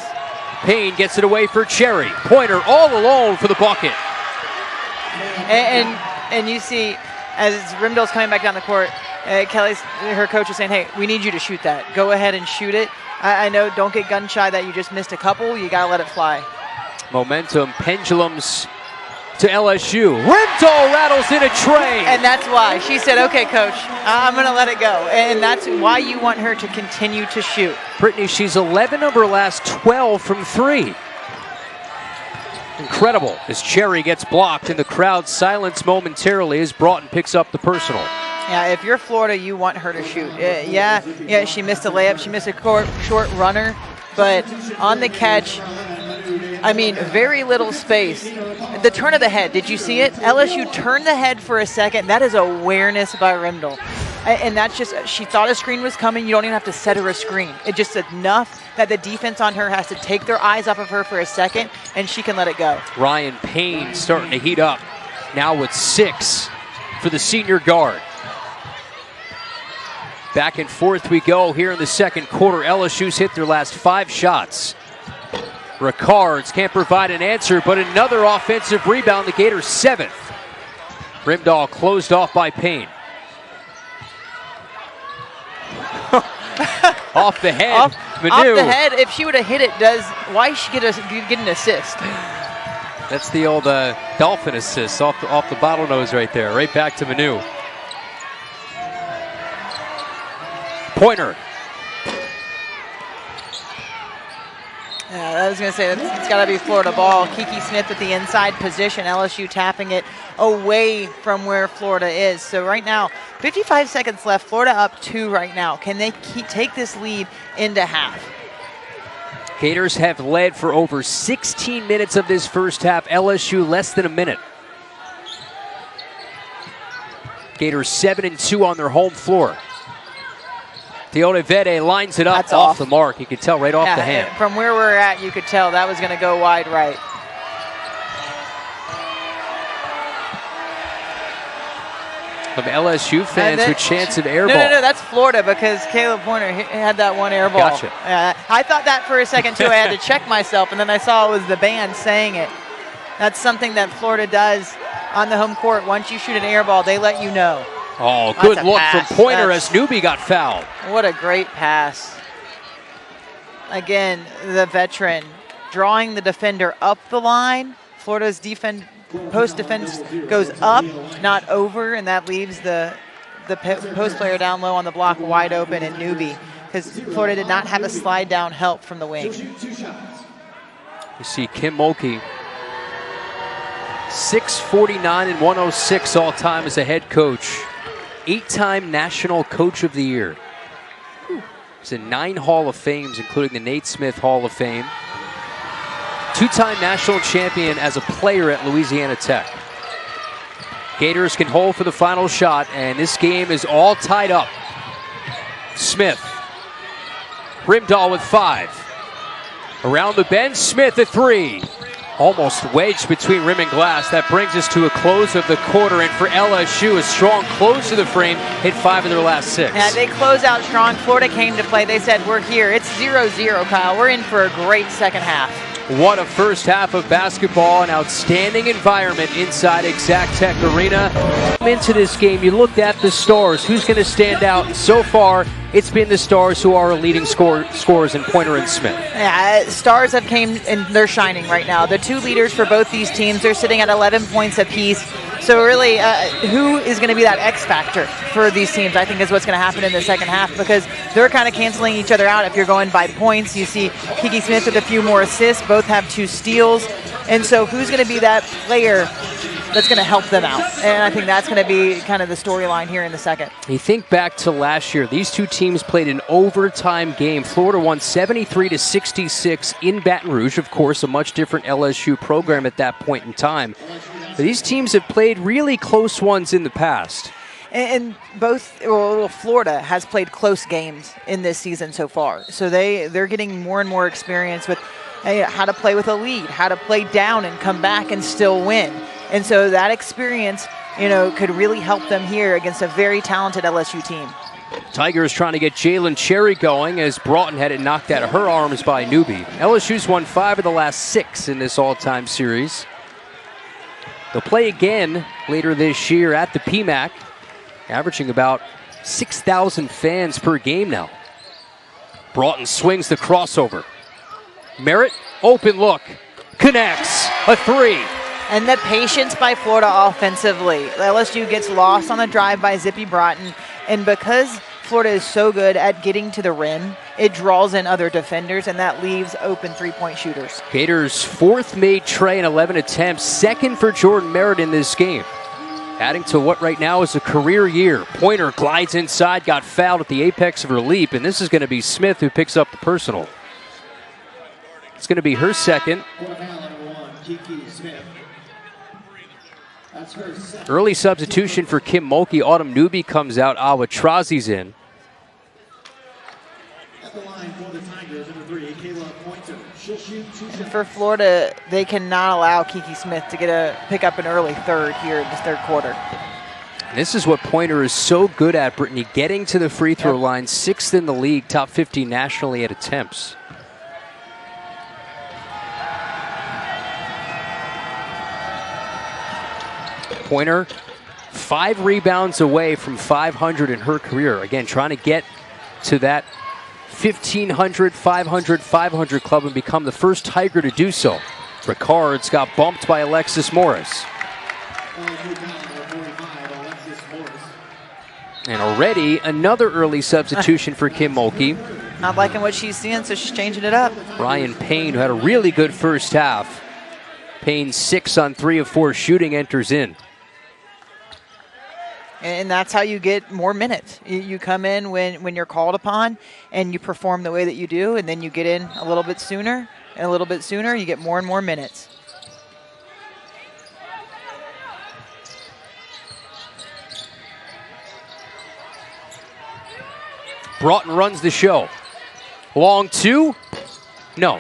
Payne gets it away for Cherry. Pointer all alone for the bucket.
And you see, as Rimdahl's coming back down the court, her coach is saying, hey, we need you to shoot that. Go ahead and shoot it. I know, don't get gun shy that you just missed a couple. You got to let it fly.
Momentum pendulums to LSU. Rimdahl rattles in a tray.
And that's why. She said, okay, coach, I'm going to let it go. And that's why you want her to continue to shoot.
Brittany, she's 11 of her last 12 from 3. Incredible as Cherry gets blocked and the crowd silence momentarily as Broughton picks up the personal.
Yeah, if you're Florida, you want her to shoot. Yeah, she missed a layup. She missed a short runner. But on the catch, I mean, very little space. The turn of the head, did you see it? LSU turned the head for a second. That is awareness by Rimdahl. And that's just, she thought a screen was coming. You don't even have to set her a screen. It's just enough that the defense on her has to take their eyes off of her for a second, and she can let it go.
Ryan Payne starting to heat up. Now with 6 for the senior guard. Back and forth we go here in the second quarter. LSU's hit their last 5 shots. Ricards can't provide an answer, but another offensive rebound. The Gators' 7th. Rimdahl closed off by Payne. Off the head.
Off the head. If she would have hit it, why did she get an assist?
That's the old dolphin assist off the bottlenose right there. Right back to Manu. Pointer.
I was going to say, it's got to be Florida ball. Kiki Smith with the inside position. LSU tapping it away from where Florida is. So right now, 55 seconds left. Florida up 2 right now. Can they take this lead into half?
Gators have led for over 16 minutes of this first half. LSU less than a minute. Gators 7-2 on their home floor. Teodevede lines it up.
That's
off
off
the mark. You could tell right off the hand.
From where we're at, you could tell that was going to go wide right.
Some LSU fans with chance of air ball.
No, that's Florida because Caleb Pointer had that one air ball.
Gotcha.
I thought that for a second too. I had to check myself, and then I saw it was the band saying it. That's something that Florida does on the home court. Once you shoot an air ball, they let you know.
Oh, good
That's a
look
pass.
from Pointer as Newby got fouled.
What a great pass. Again, the veteran drawing the defender up the line. Florida's post defense goes up, not over, and that leaves the post player down low on the block wide open and Newby, because Florida did not have a slide down help from the wing.
You see Kim Mulkey, 649 and 106 all time as a head coach. 8-time National Coach of the Year. He's in 9 Hall of Fames, including the Nate Smith Hall of Fame. 2-time national champion as a player at Louisiana Tech. Gators can hold for the final shot, and this game is all tied up. Smith. Rimdahl with 5. Around the bend, Smith at 3. Almost wedged between rim and glass. That brings us to a close of the quarter, and for LSU, a strong close to the frame, hit 5 of their last 6.
Yeah, they close out strong. Florida came to play. They said, we're here. It's 0-0, Kyle. We're in for a great second half.
What a first half of basketball, an outstanding environment inside Exact Tech Arena. Into this game, you looked at the stars. Who's going to stand out? And so far, it's been the stars who are leading scorers in Pointer and Smith.
Yeah, stars have came and they're shining right now. The 2 leaders for both these teams, they're sitting at 11 points apiece. So really, who is going to be that X factor for these teams, I think is what's going to happen in the second half, because they're kind of canceling each other out. If you're going by points, you see Kiki Smith with a few more assists. Both have 2 steals. And so who's going to be that player that's going to help them out? And I think that's going to be kind of the storyline here in the second.
You think back to last year, these 2 teams played an overtime game. Florida won 73-66 in Baton Rouge, of course, a much different LSU program at that point in time. But these teams have played really close ones in the past.
And Florida has played close games in this season so far. So they're getting more and more experience with how to play with a lead, how to play down and come back and still win. And so that experience, could really help them here against a very talented LSU team.
Tigers trying to get Jalen Cherry going as Broughton had it knocked out of her arms by Newby. LSU's won 5 of the last 6 in this all-time series. They'll play again later this year at the PMAC, averaging about 6,000 fans per game now. Broughton swings the crossover. Merritt, open look, connects, a 3.
And the patience by Florida offensively. LSU gets lost on the drive by Zippy Broughton, and because Florida is so good at getting to the rim, it draws in other defenders, and that leaves open 3-point shooters.
Gators' 4th made tray in 11 attempts, 2nd for Jordan Merritt in this game. Adding to what right now is a career year. Pointer glides inside, got fouled at the apex of her leap, and this is going to be Smith who picks up the personal. It's going to be her 2nd. Early substitution for Kim Mulkey. Autumn Newby comes out. Awatrazi's in.
For Florida, they cannot allow Kiki Smith to pick up an early 3rd here in this 3rd quarter.
This is what Pointer is so good at, Brittany, getting to the free throw line. 6th in the league, top 50 nationally at attempts. Pointer, 5 rebounds away from 500 in her career. Again, trying to get to that 1,500, 500, 500 club and become the first Tiger to do so. Ricard's got bumped by Alexis Morris. And already another early substitution for Kim Mulkey.
Not liking what she's seeing, so she's changing it up.
Ryan Payne, who had a really good first half. Payne 6 on 3 of 4 shooting, enters in.
And that's how you get more minutes. You come in when you're called upon and you perform the way that you do, and then you get in a little bit sooner, and a little bit sooner, you get more and more minutes.
Broughton runs the show. Long two. No.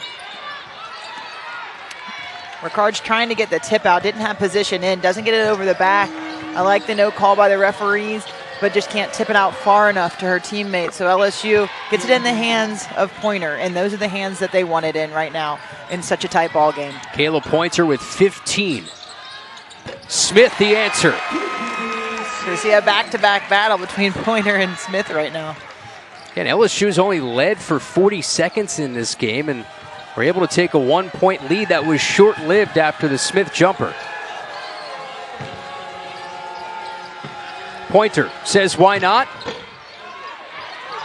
Ricard's trying to get the tip out. Didn't have position in. Doesn't get it over the back. I like the no call by the referees, but just can't tip it out far enough to her teammates. So LSU gets it in the hands of Pointer, and those are the hands that they want it in right now in such a tight ball game.
Kayla Pointer with 15. Smith the answer.
So we see a back-to-back battle between Pointer and Smith right now.
And LSU's only led for 40 seconds in this game, and were able to take a 1-point lead that was short-lived after the Smith jumper. Pointer says, why not?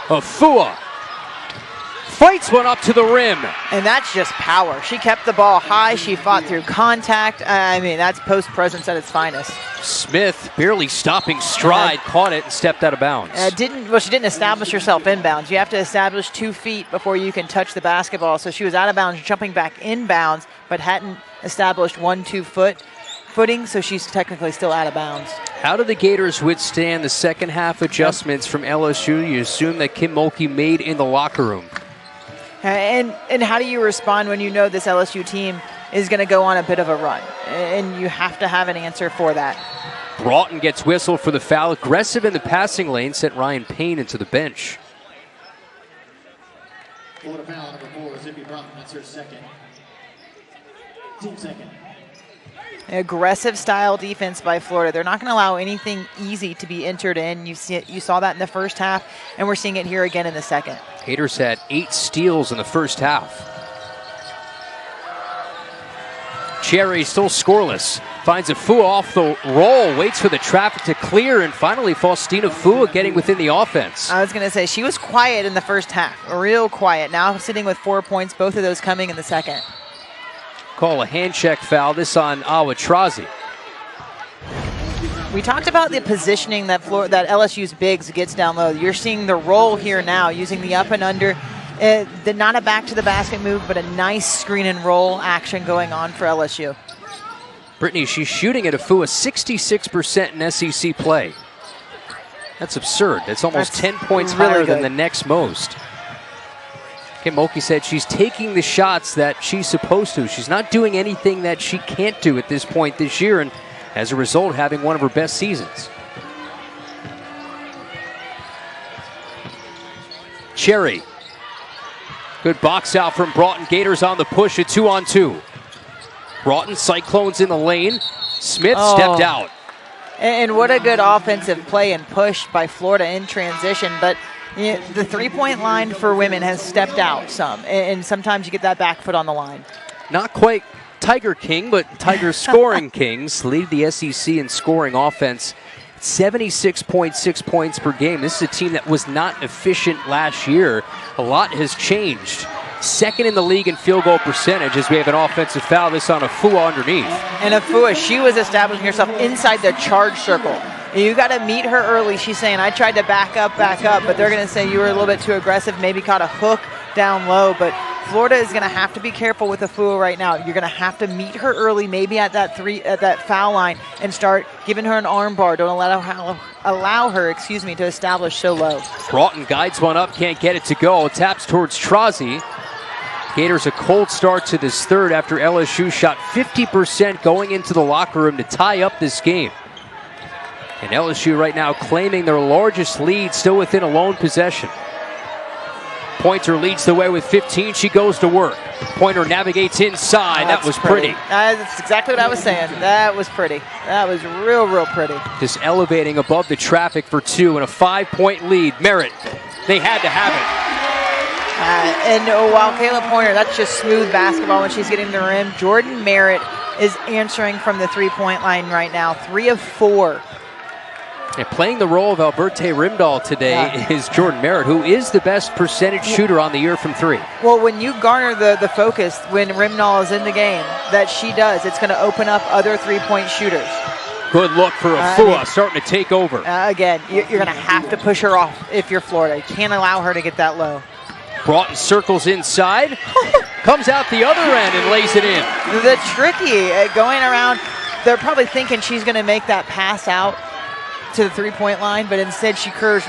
Afua fights one up to the rim.
And that's just power. She kept the ball high. She fought through contact. I mean, that's post presence at its finest.
Smith barely stopping stride, caught it and stepped out of bounds.
She didn't establish herself inbounds. You have to establish 2 feet before you can touch the basketball. So she was out of bounds, jumping back inbounds, but hadn't established 1-2 footing, so she's technically still out of bounds.
How do the Gators withstand the second half adjustments from LSU you assume that Kim Mulkey made in the locker room?
And how do you respond when you know this LSU team is going to go on a bit of a run? And you have to have an answer for that.
Broughton gets whistled for the foul. Aggressive in the passing lane, sent Ryan Payne into the bench.
Florida foul number 4, Zippy Broughton. That's her second. Team second.
Aggressive style defense by Florida. They're not going to allow anything easy to be entered in. You saw that in the first half, and we're seeing it here again in the second.
Gators had 8 steals in the first half. Cherry still scoreless. Finds Afua off the roll, waits for the traffic to clear, and finally Faustina Fua getting within the offense.
I was going to say, she was quiet in the first half, real quiet. Now sitting with 4 points, both of those coming in the second.
Call a hand check foul, this on Awatrazi.
We talked about the positioning that LSU's bigs gets down low. You're seeing the roll here now, using the up and under. Not a back to the basket move, but a nice screen and roll action going on for LSU.
Brittany, she's shooting at Afua 66% in SEC play. That's absurd. That's almost 10 points
really
higher
good
than the next most. Kim Mulkey said she's taking the shots that she's supposed to. She's not doing anything that she can't do at this point this year, and as a result, having one of her best seasons. Cherry. Good box out from Broughton. Gators on the push, a 2-on-2. Broughton, Cyclones in the lane. Smith stepped out.
And what a good offensive play and push by Florida in transition. But the three-point line for women has stepped out some. And sometimes you get that back foot on the line.
Not quite Tiger King, but Tiger scoring Kings lead the SEC in scoring offense. 76.6 points per game. This is a team that was not efficient last year. A lot has changed. Second in the league in field goal percentage as we have an offensive foul. This on Afua underneath.
And Afua, she was establishing herself inside the charge circle. You got to meet her early. She's saying, I tried to back up, but they're going to say you were a little bit too aggressive, maybe caught a hook down low. But Florida is going to have to be careful with Afua right now. You're going to have to meet her early, maybe at that foul line, and start giving her an arm bar. Don't allow her, to establish so low.
Broughton guides one up, can't get it to go. Taps towards Trazi. Gators a cold start to this third after LSU shot 50% going into the locker room to tie up this game. And LSU right now claiming their largest lead, still within a lone possession. Pointer leads the way with 15. She goes to work. Pointer navigates inside. That was pretty.
That's exactly what I was saying. That was pretty. That was real pretty.
Just elevating above the traffic for 2 and a 5-point lead. Merritt, they had to have it.
And while Kayla Pointer, that's just smooth basketball when she's getting to the rim. Jordan Merritt is answering from the three-point line right now. 3 of 4.
And playing the role of Alberté Rimdahl today is Jordan Merritt, who is the best percentage shooter on the year from 3.
Well, when you garner the focus when Rimdahl is in the game, that she does, it's going to open up other three-point shooters.
Good look for Afua, starting to take over.
Again, you're going to have to push her off if you're Florida. You can't allow her to get that low.
Broughton circles inside, comes out the other end and lays it in.
The tricky going around, they're probably thinking she's going to make that pass out. to the three-point line, but instead she curves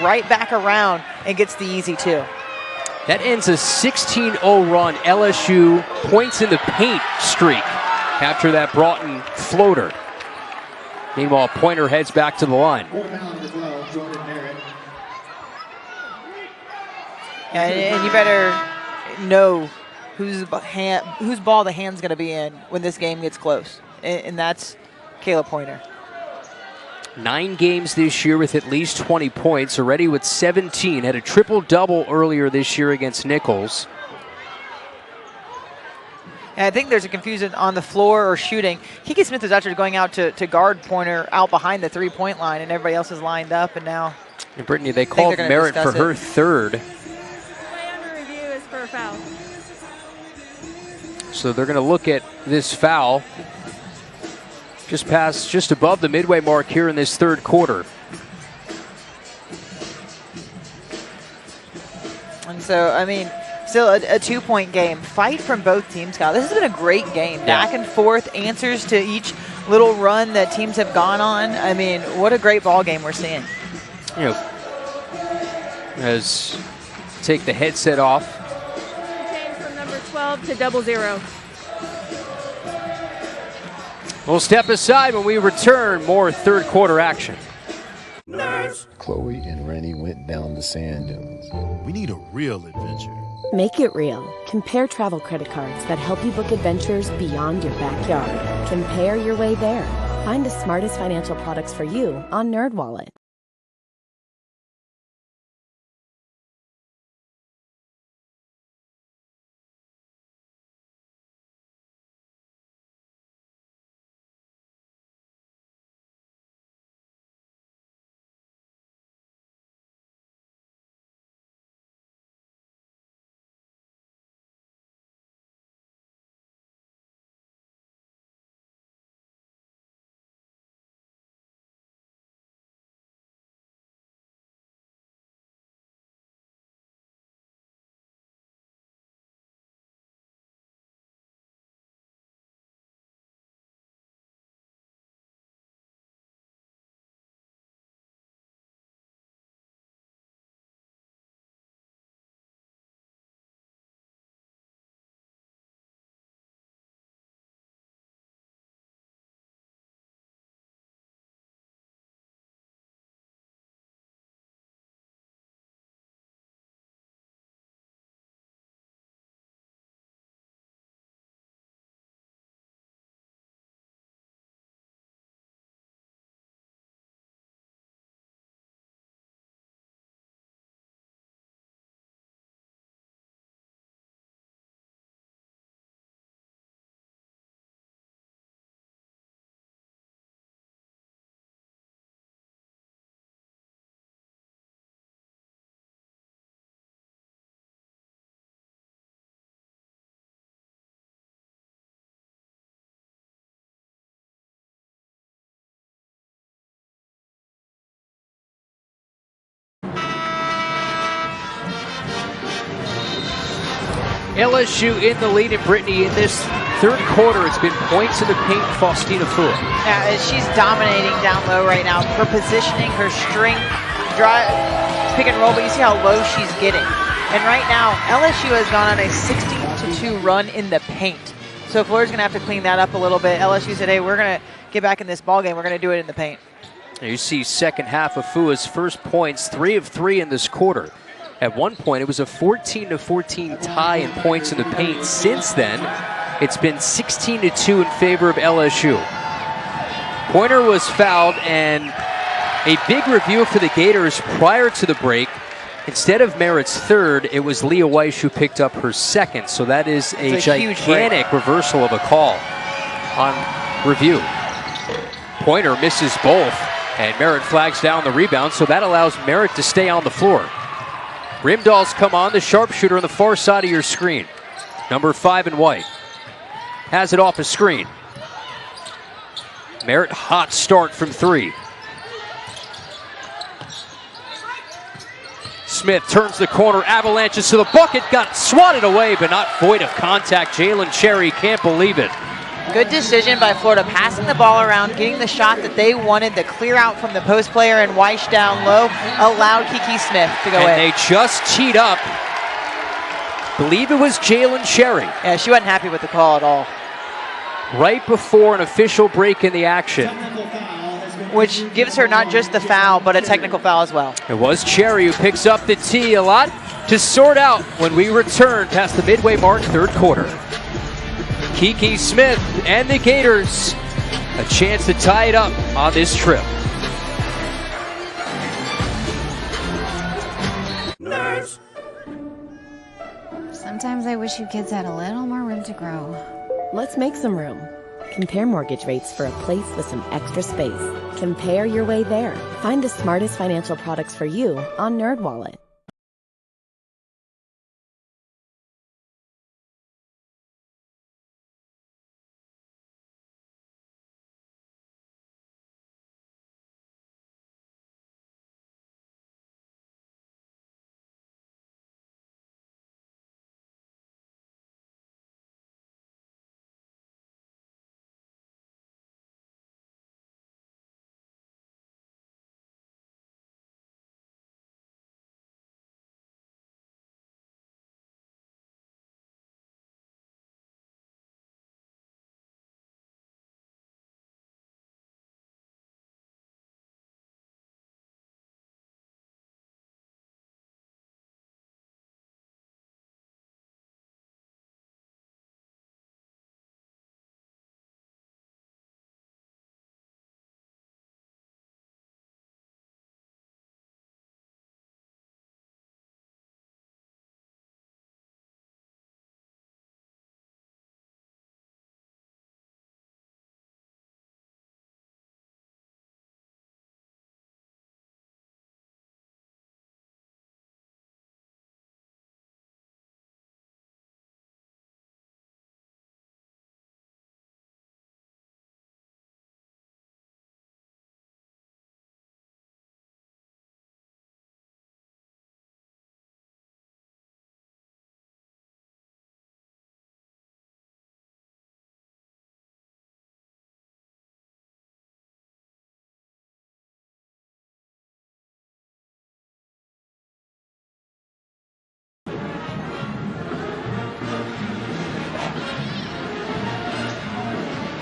right back around and gets the easy two.
That ends a 16-0 run. LSU points in the paint streak after that Broughton floater. Meanwhile, Pointer heads back to the line.
And you better know whose ball the hand's going to be in when this game gets close, and that's Kayla Pointer.
9 games this year with at least 20 points, already with 17. Had a triple-double earlier this year against Nichols.
And I think there's a confusion on the floor or shooting. Kiki Smith is actually going out to guard Pointer out behind the three-point line, and everybody else is lined up, and now...
And Brittany, they called Merritt for her third.
Play under review is for a foul.
So they're going to look at this foul. Just above the midway mark here in this third quarter.
And so, I mean, still a 2-point game. Fight from both teams, Kyle. This has been a great game. Back and forth, answers to each little run that teams have gone on. I mean, what a great ball game we're seeing.
You know, as take the headset off.
Change from number 12 to 00.
We'll step aside when we return. More third quarter action.
Chloe and Rennie went down the sand dunes.
We need a real adventure.
Make it real. Compare travel credit cards that help you book adventures beyond your backyard. Compare your way there. Find the smartest financial products for you on NerdWallet.
LSU in the lead, and Brittany in this third quarter. It's been points in the paint, Faustina Fua.
Yeah, she's dominating down low right now. Her positioning, her strength, pick and roll, but you see how low she's getting. And right now, LSU has gone on a 16-2 run in the paint. So Florida's going to have to clean that up a little bit. LSU said, hey, we're going to get back in this ball game. We're going to do it in the paint.
You see second half of Fua's first points, 3 of 3 in this quarter. At one point, it was a 14-14 tie in points in the paint. Since then, it's been 16-2 in favor of LSU. Pointer was fouled, and a big review for the Gators prior to the break. Instead of Merritt's third, it was Leah Weiss who picked up her second. So that is a gigantic reversal of a call on review. Pointer misses both, and Merritt flags down the rebound, so that allows Merritt to stay on the floor. Rimdahl's come on, the sharpshooter on the far side of your screen. Number 5 in white. Has it off a screen. Merritt, hot start from 3. Smith turns the corner, avalanches to the bucket, got swatted away, but not void of contact. Jalen Cherry can't believe it.
Good decision by Florida, passing the ball around, getting the shot that they wanted, the clear out from the post player, and Weish down low allowed Kiki Smith to go in.
And they just teed up. Believe it was Jalen Sherry.
Yeah, she wasn't happy with the call at all.
Right before an official break in the action.
Which gives her not just the foul, but a technical foul as well.
It was Cherry who picks up the tee. A lot to sort out when we return past the midway mark, third quarter. Kiki Smith and the Gators, a chance to tie it up on this trip.
Nerds. Sometimes I wish you kids had a little more room to grow.
Let's make some room. Compare mortgage rates for a place with some extra space. Compare your way there. Find the smartest financial products for you on NerdWallet.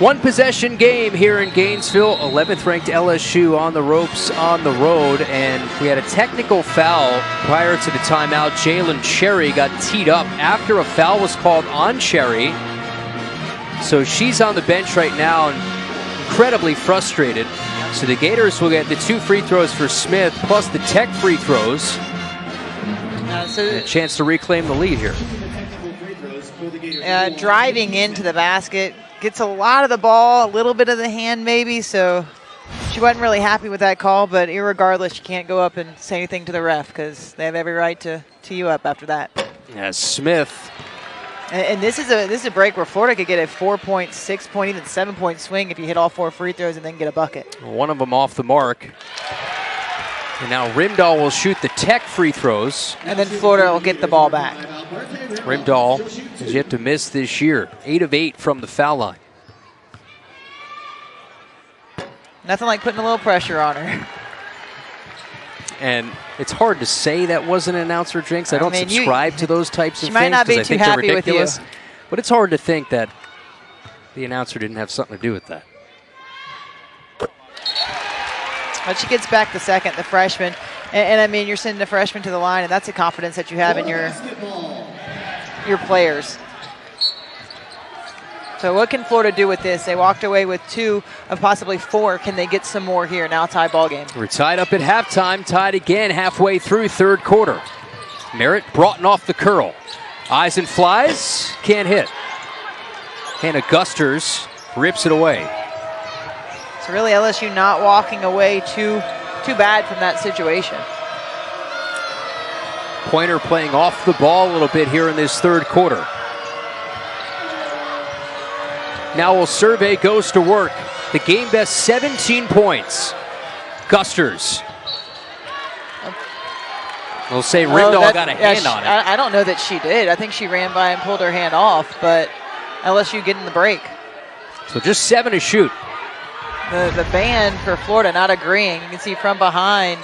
One possession game here in Gainesville. 11th ranked LSU on the ropes on the road, and we had a technical foul prior to the timeout. Jalen Cherry got teed up after a foul was called on Cherry. So she's on the bench right now and incredibly frustrated. So the Gators will get the 2 free throws for Smith plus the tech free throws. A chance to reclaim the lead here.
Driving into the basket. Gets a lot of the ball, a little bit of the hand maybe, so she wasn't really happy with that call, but irregardless, you can't go up and say anything to the ref because they have every right to tee you up after that.
Yeah, Smith.
And this is a break where Florida could get a 4-point, 6-point, even 7-point swing if you hit all 4 free throws and then get a bucket.
One of them off the mark. And now Rimdahl will shoot the tech free throws.
And then Florida will get the ball back.
Rimdahl has yet to miss this year. 8 of 8 from the foul line.
Nothing like putting a little pressure on her.
And it's hard to say that wasn't an announcer jinx. I don't subscribe to those types of things.
She might not be
I
too
think they're
happy with you.
ridiculous. But it's hard to think that the announcer didn't have something to do with that.
But she gets back the second, the freshman. And I mean, you're sending the freshman to the line, and that's the confidence that you have in your players. So what can Florida do with this? They walked away with 2 of possibly 4. Can they get some more here? Now tie ball game.
We're tied up at halftime, tied again halfway through third quarter. Merritt Broughton off the curl. Eyes and flies, can't hit. Hannah Gusters rips it away.
So really LSU not walking away too bad from that situation.
Pointer playing off the ball a little bit here in this third quarter. Now will survey goes to work. The game best 17 points. Gusters. We'll say Rimdahl got a hand on it.
I don't know that she did. I think she ran by and pulled her hand off, but LSU getting the break.
So just 7 to shoot.
The band for Florida not agreeing. You can see from behind.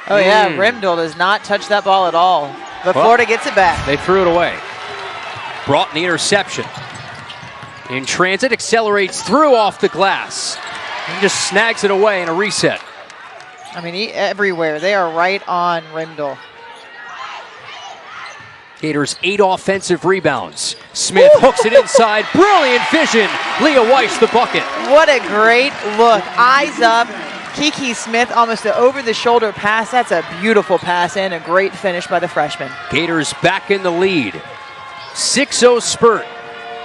Oh, yeah, Rimdahl does not touch that ball at all. But Florida gets it back.
They threw it away. Broughton the interception. In transit, accelerates through off the glass. And just snags it away in a reset.
I mean, everywhere. They are right on Rimdahl.
Gators 8 offensive rebounds. Smith hooks it inside. Brilliant vision. Leah Weiss the bucket.
What a great look. Eyes up. Kiki Smith almost an over-the-shoulder pass. That's a beautiful pass and a great finish by the freshman.
Gators back in the lead. 6-0 spurt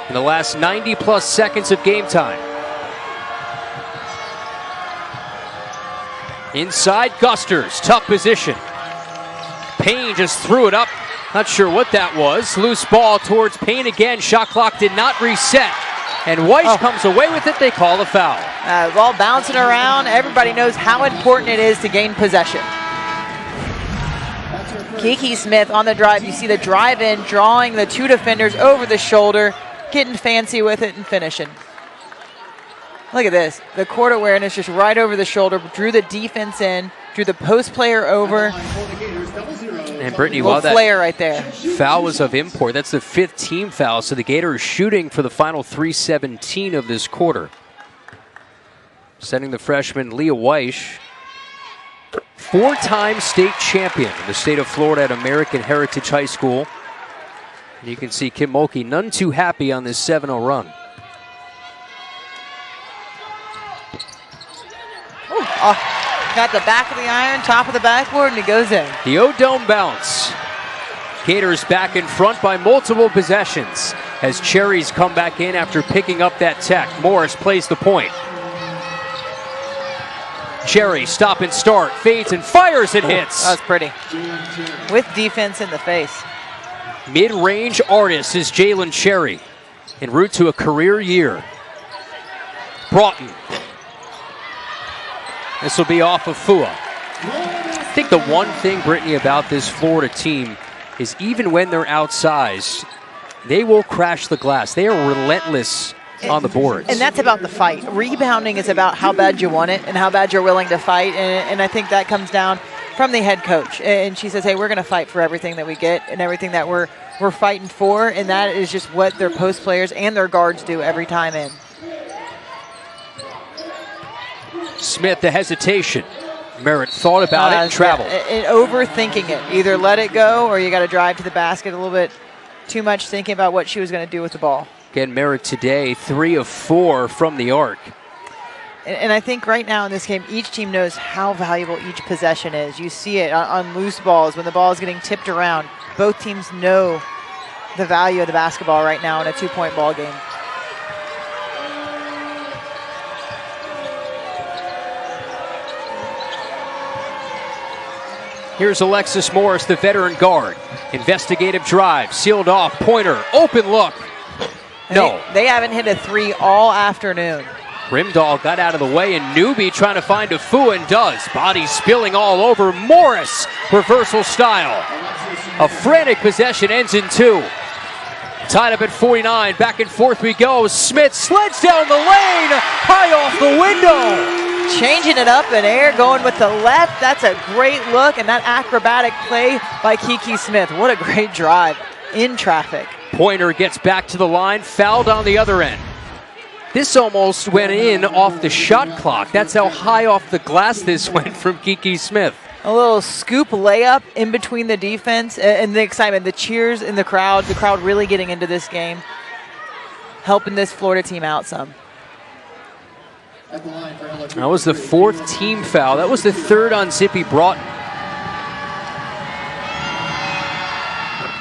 in the last 90-plus seconds of game time. Inside, Gusters. Tough position. Payne just threw it up. Not sure what that was. Loose ball towards Payne again. Shot clock did not reset. And Weiss comes away with it. They call a foul.
Ball bouncing around. Everybody knows how important it is to gain possession. Kiki Smith on the drive. You see the drive in, drawing the 2 defenders over the shoulder, getting fancy with it and finishing. Look at this. The court awareness just right over the shoulder. Drew the defense in. Drew the post player over.
And Brittany, while that
flare right there.
Foul was of import. That's the 5th team foul. So the Gators shooting for the final 3:17 of this quarter. Sending the freshman Leah Weiss, 4-time state champion in the state of Florida at American Heritage High School. And you can see Kim Mulkey none too happy on this 7-0 run.
Got the back of the iron, top of the backboard, and it goes in.
The O-Dome bounce. Gators back in front by multiple possessions as Cherries come back in after picking up that tech. Morris plays the point. Cherry, stop and start, fades and fires and hits.
That was pretty. With defense in the face.
Mid-range artist is Jalen Cherry, en route to a career year. Broughton. This will be off of Fua. I think the one thing, Brittany, about this Florida team is even when they're outsized, they will crash the glass. They are relentless on the boards.
And that's about the fight. Rebounding is about how bad you want it and how bad you're willing to fight. And I think that comes down from the head coach. And she says, hey, we're going to fight for everything that we get and everything that we're fighting for. And that is just what their post players and their guards do every time in.
Smith, the hesitation. Merritt thought about it and traveled.
Overthinking it. Either let it go or you got to drive to the basket a little bit too much, thinking about what she was going to do with the ball.
Again, Merritt today, 3 of 4 from the arc.
And I think right now in this game, each team knows how valuable each possession is. You see it on loose balls when the ball is getting tipped around. Both teams know the value of the basketball right now in a 2-point ball game.
Here's Alexis Morris, the veteran guard. Investigative drive, sealed off, pointer, open look. No.
They haven't hit a 3 all afternoon.
Rimdahl got out of the way, and Newby trying to find a Fua and does. Body spilling all over. Morris, reversal style. A frantic possession ends in 2. Tied up at 49, back and forth we go. Smith sleds down the lane, high off the window.
Changing it up in air, going with the left. That's a great look, and that acrobatic play by Kiki Smith. What a great drive in traffic.
Pointer gets back to the line, fouled on the other end. This almost went in off the shot clock. That's how high off the glass this went from Kiki Smith.
A little scoop layup in between the defense and the excitement, the cheers in the crowd really getting into this game, helping this Florida team out some.
That was the 4th team foul. That was the 3rd on Zippy Broughton.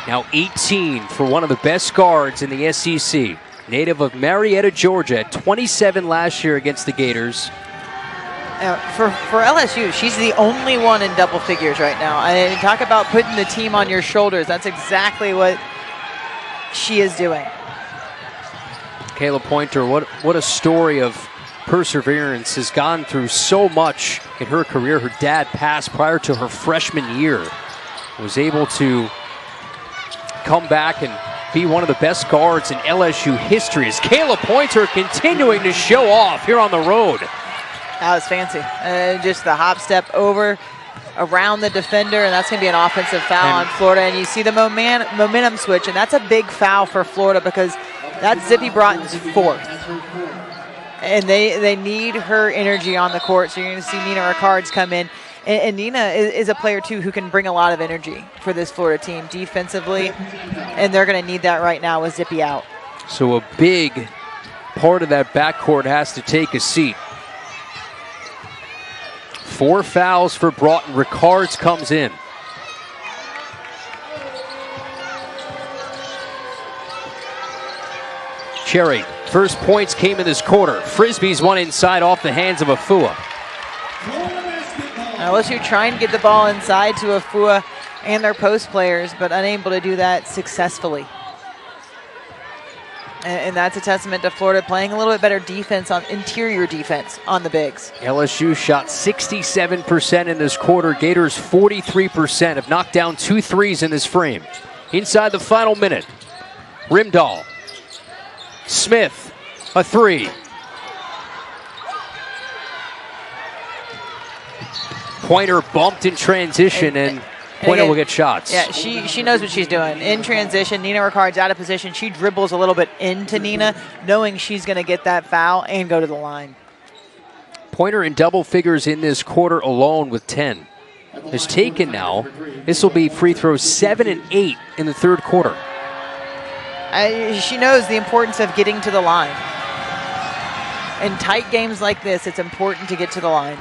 Now 18 for one of the best guards in the SEC. Native of Marietta, Georgia, at 27 last year against the Gators.
For LSU, she's the only one in double figures right now. And talk about putting the team on your shoulders. That's exactly what she is doing.
Kayla Pointer, what a story of perseverance, has gone through so much in her career. Her dad passed prior to her freshman year. Was able to come back and be one of the best guards in LSU history as Kayla Pointer continuing to show off here on the road.
That was fancy. Just the hop step over around the defender, and that's going to be an offensive foul on Florida. And you see the momentum switch, and that's a big foul for Florida because that's Zippy Broughton's fourth. And they need her energy on the court, so you're going to see Nina Rickards come in. And Nina is a player, too, who can bring a lot of energy for this Florida team defensively, and they're going to need that right now with Zippy out.
So a big part of that backcourt has to take a seat. 4 fouls for Broughton. Rickards comes in. Cherry, first points came in this quarter. Frisbee's one inside off the hands of Afua.
LSU trying to get the ball inside to Afua and their post players, but unable to do that successfully. And that's a testament to Florida playing a little bit better defense, on interior defense on the bigs.
LSU shot 67% in this quarter. Gators 43%, have knocked down 2 threes in this frame. Inside the final minute, Rimdahl. Smith, a 3. Pointer bumped in transition, and Pointer will get shots.
Yeah, she knows what she's doing. In transition, Nina Rickards out of position. She dribbles a little bit into Nina, knowing she's going to get that foul and go to the line.
Pointer in double figures in this quarter alone with 10. Has taken now. This will be free throws 7 and 8 in the third quarter.
She knows the importance of getting to the line. In tight games like this, it's important to get to the line.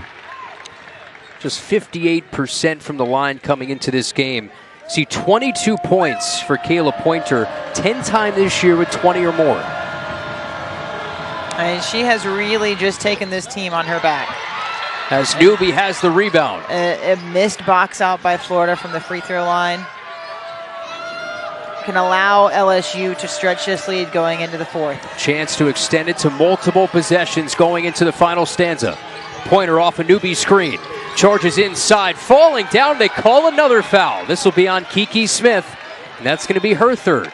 Just 58% from the line coming into this game. See 22 points for Kayla Pointer, 10th this year with 20 or more.
And she has really just taken this team on her back.
As Newby has the rebound.
A missed box out by Florida from the free throw line can allow LSU to stretch this lead going into the fourth.
Chance to extend it to multiple possessions going into the final stanza. Pointer off a Newby screen. Charges inside, falling down. They call another foul. This will be on Kiki Smith, and that's going to be her third.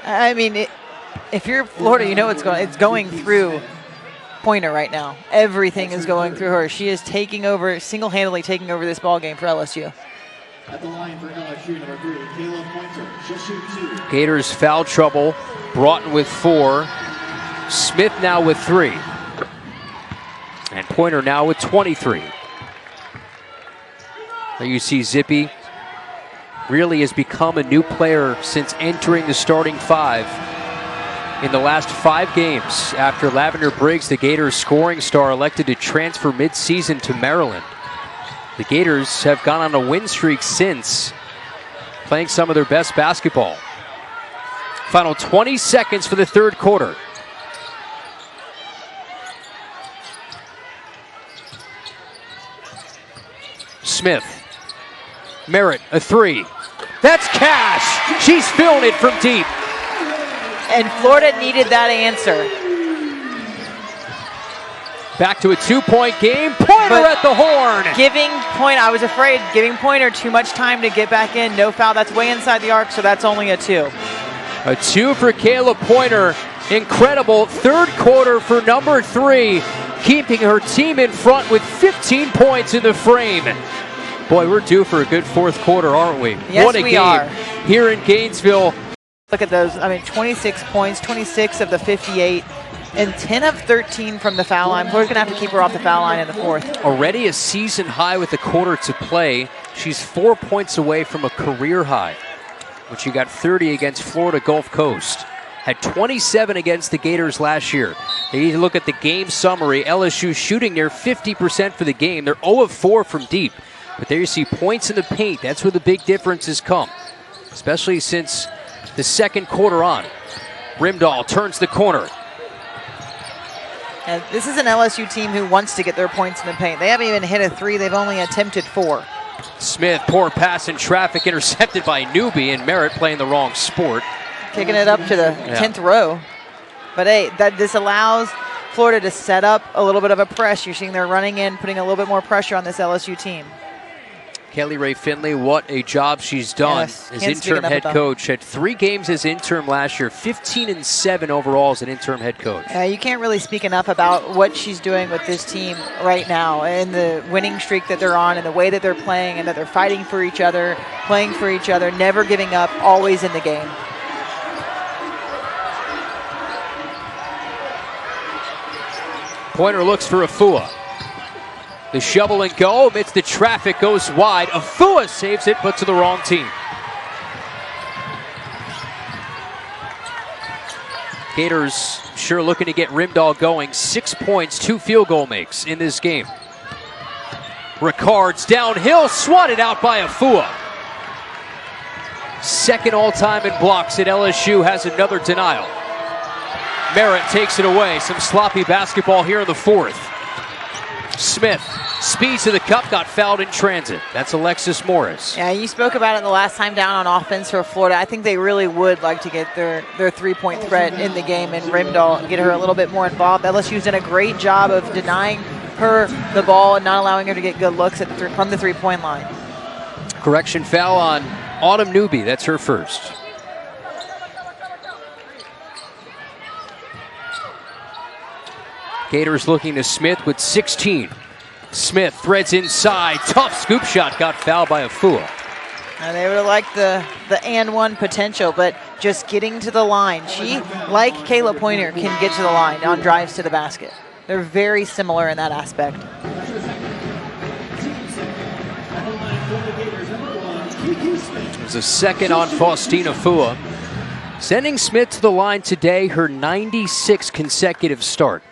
I mean, if you're Florida, you know it's going through Pointer right now. Everything is going through her. She is taking over, single-handedly taking over this ball game for LSU.
At the line for LSU, number 3, Kayla Pointer. She'll shoot 2.
Gators foul trouble. Broughton with 4. Smith now with 3. And Pointer now with 23. There you see Zippy really has become a new player since entering the starting 5 in the last 5 games. After Lavender Briggs, the Gators scoring star, elected to transfer mid-season to Maryland. The Gators have gone on a win streak since, playing some of their best basketball. Final 20 seconds for the third quarter. Smith. Merritt, a 3. That's Cash. She's filling it from deep.
And Florida needed that answer.
Back to a 2-point game. Pointer at the horn.
I was afraid, giving Pointer too much time to get back in. No foul. That's way inside the arc, so that's only a 2.
A 2 for Kayla Pointer. Incredible third quarter for number 3, keeping her team in front with 15 points in the frame. Boy, we're due for a good fourth quarter, aren't we?
Yes,
what a
we
game
are.
Here in Gainesville.
Look at those. I mean, 26 points, 26 of the 58, and 10 of 13 from the foul line. Florida's going to have to keep her off the foul line in the fourth.
Already a season high with a quarter to play. She's 4 points away from a career high, when she got 30 against Florida Gulf Coast. Had 27 against the Gators last year. They need to look at the game summary. LSU shooting near 50% for the game. They're 0 of 4 from deep. But there you see points in the paint. That's where the big differences come, especially since the second quarter on. Rimdahl turns the corner.
And this is an LSU team who wants to get their points in the paint. They haven't even hit a 3. They've only attempted 4.
Smith, poor pass in traffic, intercepted by Newby, and Merritt playing the wrong sport.
Kicking it up to the 10th row. But hey, this allows Florida to set up a little bit of a press. You're seeing they're running in, putting a little bit more pressure on this LSU team.
Kelly Rae Finley, what a job she's done
Yes,
as
can't speak
interim
enough
head
about
coach. Had 3 games as interim last year, 15-7 overall as an interim head coach.
You can't really speak enough about what she's doing with this team right now and the winning streak that they're on and the way that they're playing and that they're fighting for each other, playing for each other, never giving up, always in the game.
Pointer looks for Afua. The shovel and go amidst the traffic goes wide. Afua saves it, but to the wrong team. Gators sure looking to get Rimdahl going. 6 points, 2 field goal makes in this game. Ricard's downhill, swatted out by Afua. Second all-time in blocks at LSU, has another denial. Merritt takes it away. Some sloppy basketball here in the 4th. Smith speeds to the cup, got fouled in transit. That's Alexis Morris.
Yeah, you spoke about it the last time down on offense for Florida. I think they really would like to get their 3-point threat in the game and Rimdahl, get her a little bit more involved. LSU's done a great job of denying her the ball and not allowing her to get good looks from the 3-point line.
Correction foul on Autumn Newby. That's her first. Gators looking to Smith with 16. Smith threads inside. Tough scoop shot. Got fouled by Afua.
Now they would have liked the and one potential, but just getting to the line. She, like Kayla Pointer, can get to the line on drives to the basket. They're very similar in that aspect.
There's a second on Faustina Afua. Sending Smith to the line today, her 96th consecutive start.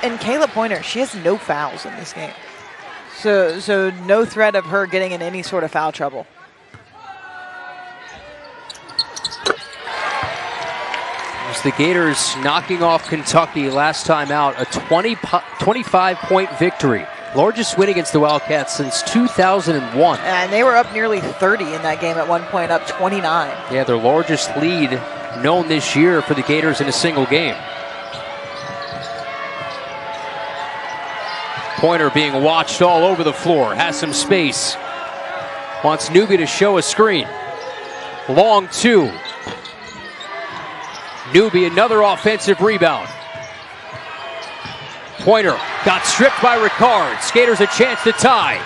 And Kayla Pointer, she has no fouls in this game. So no threat of her getting in any sort of foul trouble.
As the Gators knocking off Kentucky last time out, a 25-point victory. Largest win against the Wildcats since 2001.
And they were up nearly 30 in that game at one point, up 29.
Yeah, their largest lead known this year for the Gators in a single game. Pointer being watched all over the floor, has some space. Wants Newby to show a screen. Long 2. Newby, another offensive rebound. Pointer got stripped by Ricard. Gators a chance to tie.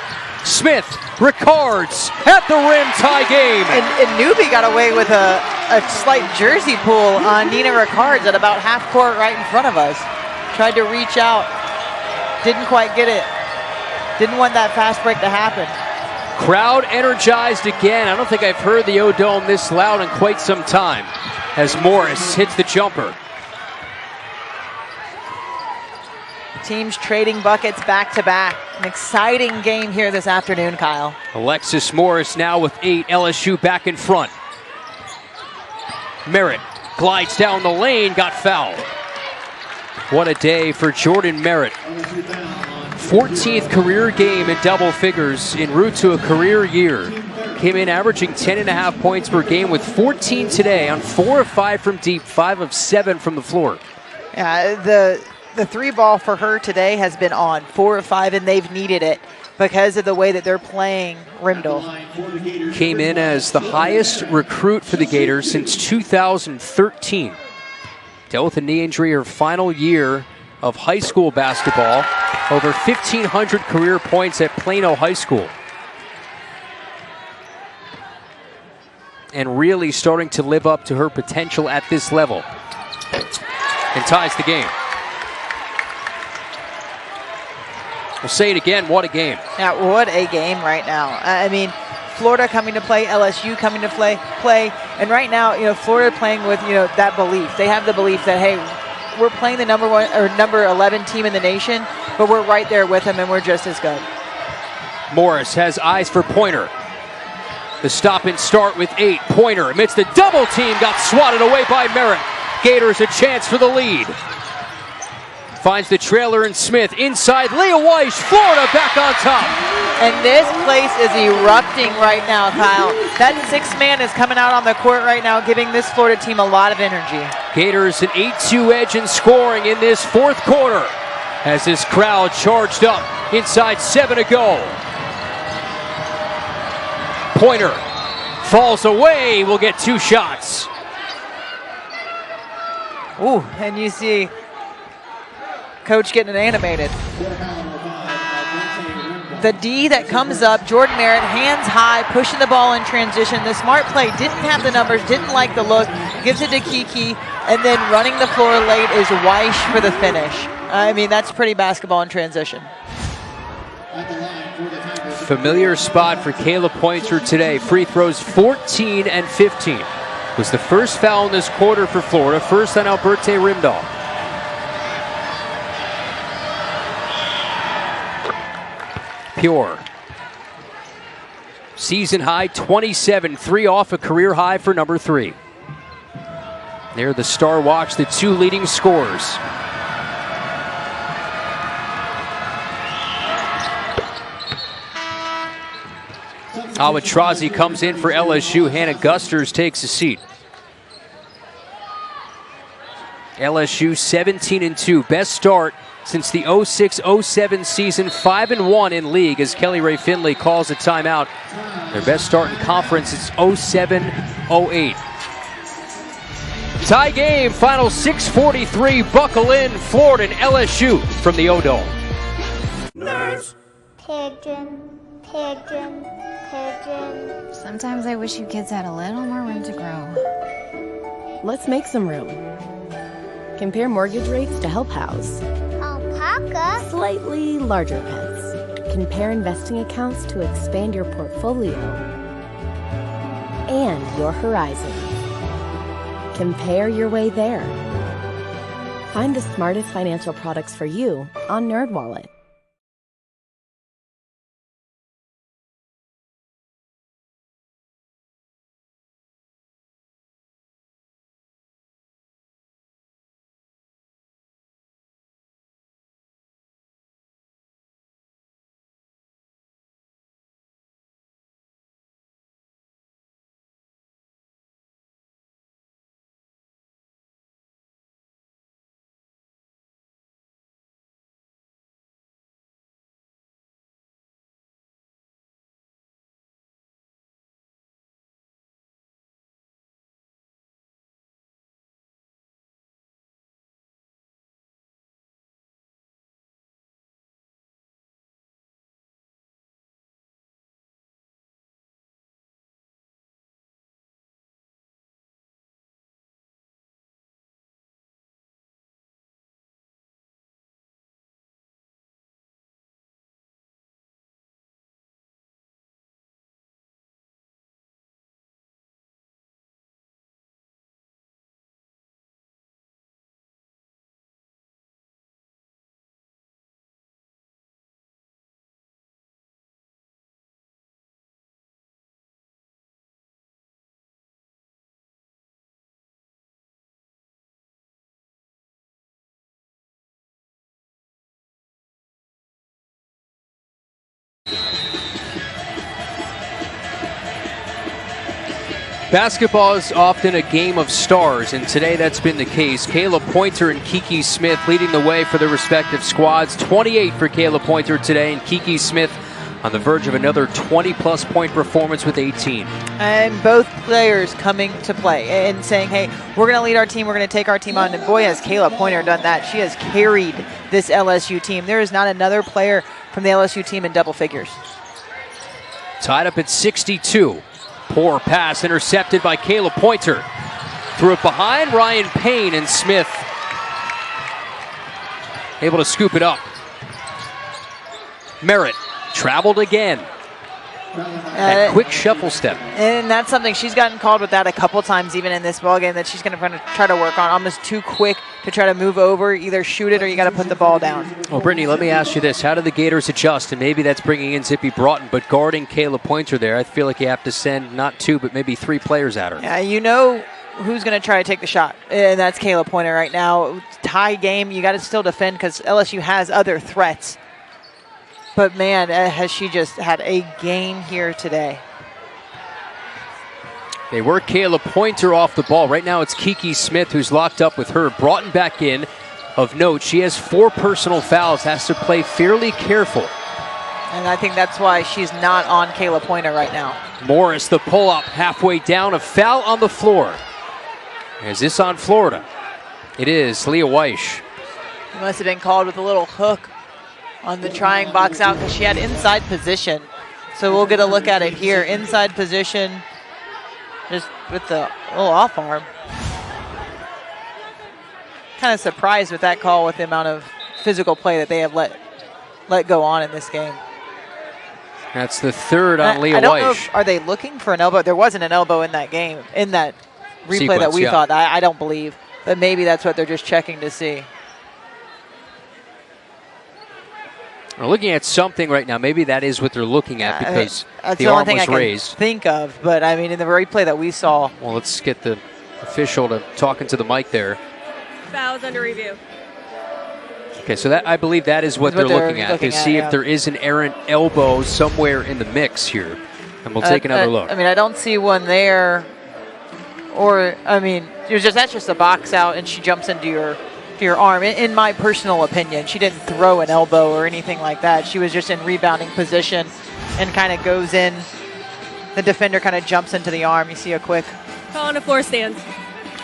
Smith, Ricards at the rim, tie game.
And Newby got away with a slight jersey pull on Nina Ricards at about half court right in front of us. Tried to reach out. Didn't quite get it. Didn't want that fast break to happen.
Crowd energized again. I don't think I've heard the O-Dome this loud in quite some time as Morris hits the jumper.
Teams trading buckets back to back. An exciting game here this afternoon, Kyle.
Alexis Morris now with 8. LSU back in front. Merritt glides down the lane, got fouled. What a day for Jordan Merritt. 14th career game in double figures en route to a career year. Came in averaging 10.5 points per game with 14 today on 4 of 5 from deep, 5 of 7 from the floor.
Yeah, the 3 ball for her today has been on 4 of 5, and they've needed it because of the way that they're playing Rimdahl.
Came in as the highest recruit for the Gators since 2013. Dealt with a knee injury her final year of high school basketball. Over 1,500 career points at Plano High School. And really starting to live up to her potential at this level. And ties the game. We'll say it again, what a game.
Yeah, what a game right now. I mean, Florida coming to play, LSU coming to play, and right now, Florida playing with, that belief. They have the belief that, hey, we're playing the number 1 or number 11 team in the nation, but we're right there with them and we're just as good.
Morris has eyes for Pointer. The stop and start with 8. Pointer amidst the double team got swatted away by Merritt. Gators a chance for the lead. Finds the trailer and Smith inside. Leah Weiss, Florida back on top.
And this place is erupting right now, Kyle. That 6th man is coming out on the court right now, giving this Florida team a lot of energy.
Gators an 8-2 edge in scoring in this 4th quarter as this crowd charged up Inside 7 to go. Pointer falls away. We'll get 2 shots.
Ooh, and you see Coach getting animated. The D that comes up, Jordan Merritt, hands high, pushing the ball in transition. The smart play, didn't have the numbers, didn't like the look, gives it to Kiki, and then running the floor late is Weish for the finish. I mean, that's pretty basketball in transition.
Familiar spot for Kayla Pointer today. Free throws 14 and 15. Was the first foul in this quarter for Florida, first on Alberti Rimdahl. Pure. Season high 27, 3 off a career high for number 3. There the Star Watch, the 2 leading scorers. Awatrazi comes in for LSU. Hannah Gusters takes a seat. LSU 17-2, best start since the 06-07 season, 5-1 in league as Kelly Rae Finley calls a timeout. Their best start in conference is 07-08. Tie game, final 6:43. Buckle in, Florida and LSU from the O-Dome.
Pigeon, pigeon, pigeon. Sometimes I wish you kids had a little more room to grow.
Let's make some room. Compare mortgage rates to help house
Alpaca?
slightly larger pets. Compare investing accounts to expand your portfolio and your horizons. Compare your way there. Find the smartest financial products for you on NerdWallet.
Basketball is often a game of stars, and today that's been the case. Kayla Pointer and Kiki Smith leading the way for their respective squads. 28 for Kayla Pointer today, and Kiki Smith on the verge of another 20-plus point performance with 18.
And both players coming to play and saying, hey, we're going to lead our team, we're going to take our team on. And boy, has Kayla Pointer done that. She has carried this LSU team. There is not another player from the LSU team in double figures.
Tied up at 62. Poor pass intercepted by Kayla Pointer. Threw it behind Ryan Payne, and Smith able to scoop it up. Merritt traveled again. That quick shuffle step.
And that's something she's gotten called with that a couple times even in this ballgame that she's going to try to work on. Almost too quick to try to move over, either shoot it or you got to put the ball down.
Well, Brittany, let me ask you this. How do the Gators adjust? And maybe that's bringing in Zippy Broughton, but guarding Kayla Pointer there, I feel like you have to send not 2, but maybe 3 players at her.
Yeah, you know who's going to try to take the shot, and that's Kayla Pointer right now. Tie game, you got to still defend because LSU has other threats. But, man, has she just had a game here today.
They work Kayla Pointer off the ball. Right now it's Kiki Smith who's locked up with her. Broughton back in. Of note, she has 4 personal fouls, has to play fairly careful
And I think that's why she's not on Kayla Pointer right now.
Morris, the pull-up, halfway down, a foul on the floor. Is this on Florida? It is. Leah Weish.
He must have been called with a little hook on the trying box out because she had inside position. So we'll get a look at it here. Inside position, just with the little off arm. Kind of surprised with that call with the amount of physical play that they have let go on in this game.
That's the third on Leah
I don't know
Weish.
are they looking for an elbow? There wasn't an elbow in that game, in that replay
Sequence,
that we
yeah.
thought. I don't believe. But maybe that's what they're just checking to see.
We're looking at something right now. Maybe that is what they're looking at because
that's
the
the only
arm
thing
was
I
raised.
can think of. But I mean, in the replay that we saw,
Well, let's get the official to talking to the mic there.
Fouls under review.
Okay, so that I believe that is what
Is what
they're
they're
looking at
looking
to
at,
see
yeah.
if there is an errant elbow somewhere in the mix here. And we'll take another look.
I mean, I don't see one there. Or I mean, that's just a box out, and she jumps into your arm. In my personal opinion, she didn't throw an elbow or anything like that. She was just in rebounding position and kind of goes in. The defender kind of jumps into the arm. You see a quick.
Call on a floor stance.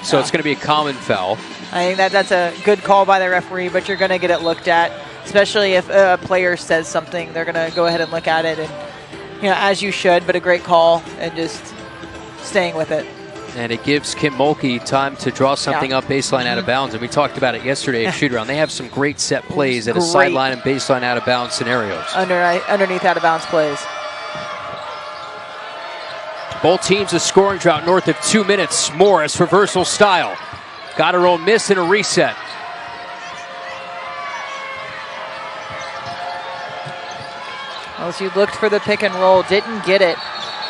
So it's going to be a common foul.
I think that's a good call by the referee, but you're going to get it looked at, especially if a player says something. They're going to go ahead and look at it, and as you should. But a great call and just staying with it.
And it gives Kim Mulkey time to draw something up baseline out of bounds. And we talked about it yesterday at shoot around. They have some great set plays at a sideline and baseline out of bounds scenarios.
Underneath out of bounds plays.
Both teams a scoring drought north of 2 minutes. Morris, reversal style. Got her own miss and a reset.
Well, she looked for the pick and roll, didn't get it.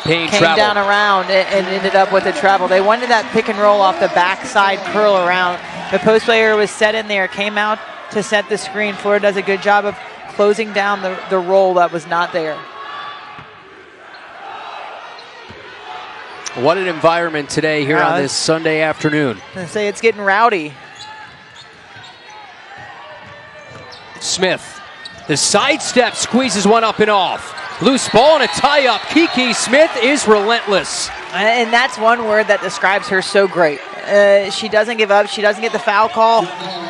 Came
down around and ended up with a travel. They wanted that pick and roll off the backside curl around. The post player was set in there, came out to set the screen. Florida does a good job of closing down the roll that was not there.
What an environment today here on this Sunday afternoon.
I say it's getting rowdy.
Smith, the sidestep squeezes one up and off. Loose ball and a tie-up. Kiki Smith is relentless.
And that's one word that describes her so great. She doesn't give up. She doesn't get the foul call.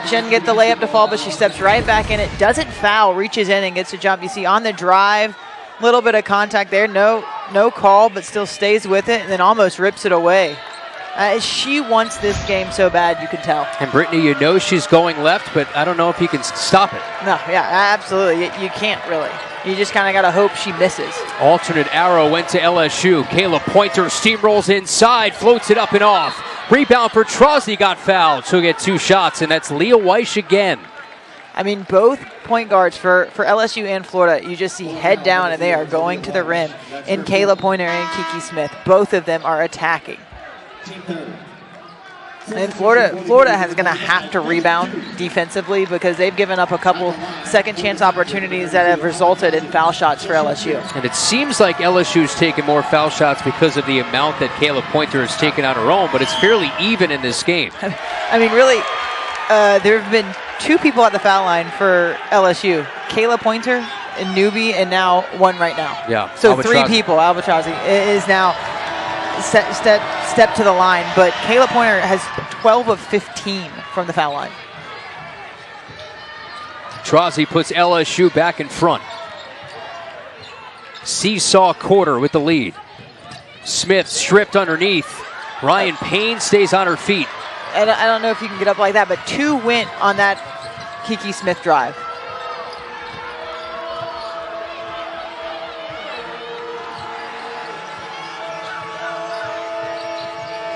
She doesn't get the layup to fall, but she steps right back in it. Doesn't foul, reaches in and gets a jump. You see on the drive, little bit of contact there. No call, but still stays with it and then almost rips it away. She wants this game so bad, you can tell.
And Brittany, you know she's going left, but I don't know if you can stop it.
No, yeah, absolutely. You can't really. You just kind of got to hope she misses.
Alternate arrow went to LSU. Kayla Pointer steamrolls inside, floats it up and off. Rebound for Trozzi, got fouled. She'll get 2 shots, and that's Leah Weish again.
I mean, both point guards for LSU and Florida, you just see head down, and they are going to the rim. And Kayla Pointer and Kiki Smith, both of them are attacking. And Florida is going to have to rebound defensively because they've given up a couple second chance opportunities that have resulted in foul shots for LSU.
And it seems like LSU's taken more foul shots because of the amount that Kayla Pointer has taken on her own, but it's fairly even in this game.
I mean, really, there have been 2 people at the foul line for LSU. Kayla Pointer, and Newbie, and now one right now.
Yeah.
So 3 people. Albatrazi is now step to the line, but Kayla Pointer has 12 of 15 from the foul line.
Trozzi puts LSU back in front. Seesaw quarter with the lead. Smith stripped underneath. Ryan Payne stays on her feet.
I don't know if you can get up like that, but 2 went on that Kiki Smith drive.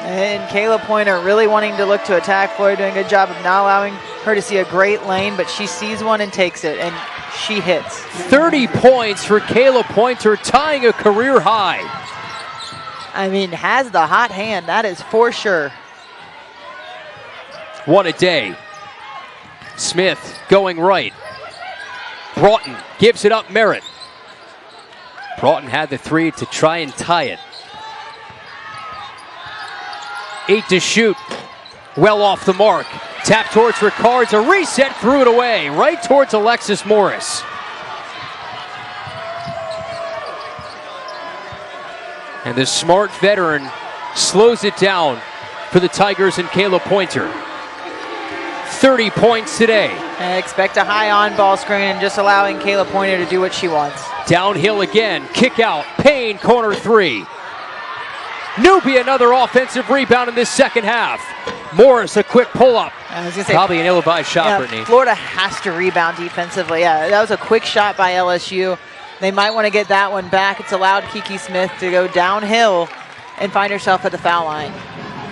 And Kayla Pointer really wanting to look to attack. Florida doing a good job of not allowing her to see a great lane, but she sees one and takes it, and she hits.
30 points for Kayla Pointer, tying a career high.
I mean, has the hot hand, that is for sure.
What a day. Smith going right. Broughton gives it up Merritt. Broughton had the 3 to try and tie it. 8 to shoot. Well off the mark. Tap towards Ricards. A reset, threw it away. Right towards Alexis Morris. And the smart veteran slows it down for the Tigers and Kayla Pointer. 30 points today.
I expect a high on-ball screen and just allowing Kayla Pointer to do what she wants.
Downhill again, kick out, Payne, corner 3. Newby another offensive rebound in this second half. Morris a quick pull-up.
I was gonna say,
probably an ill-advised shot, Brittany.
Florida has to rebound defensively. Yeah, that was a quick shot by LSU. They might want to get that one back. It's allowed Kiki Smith to go downhill and find herself at the foul line.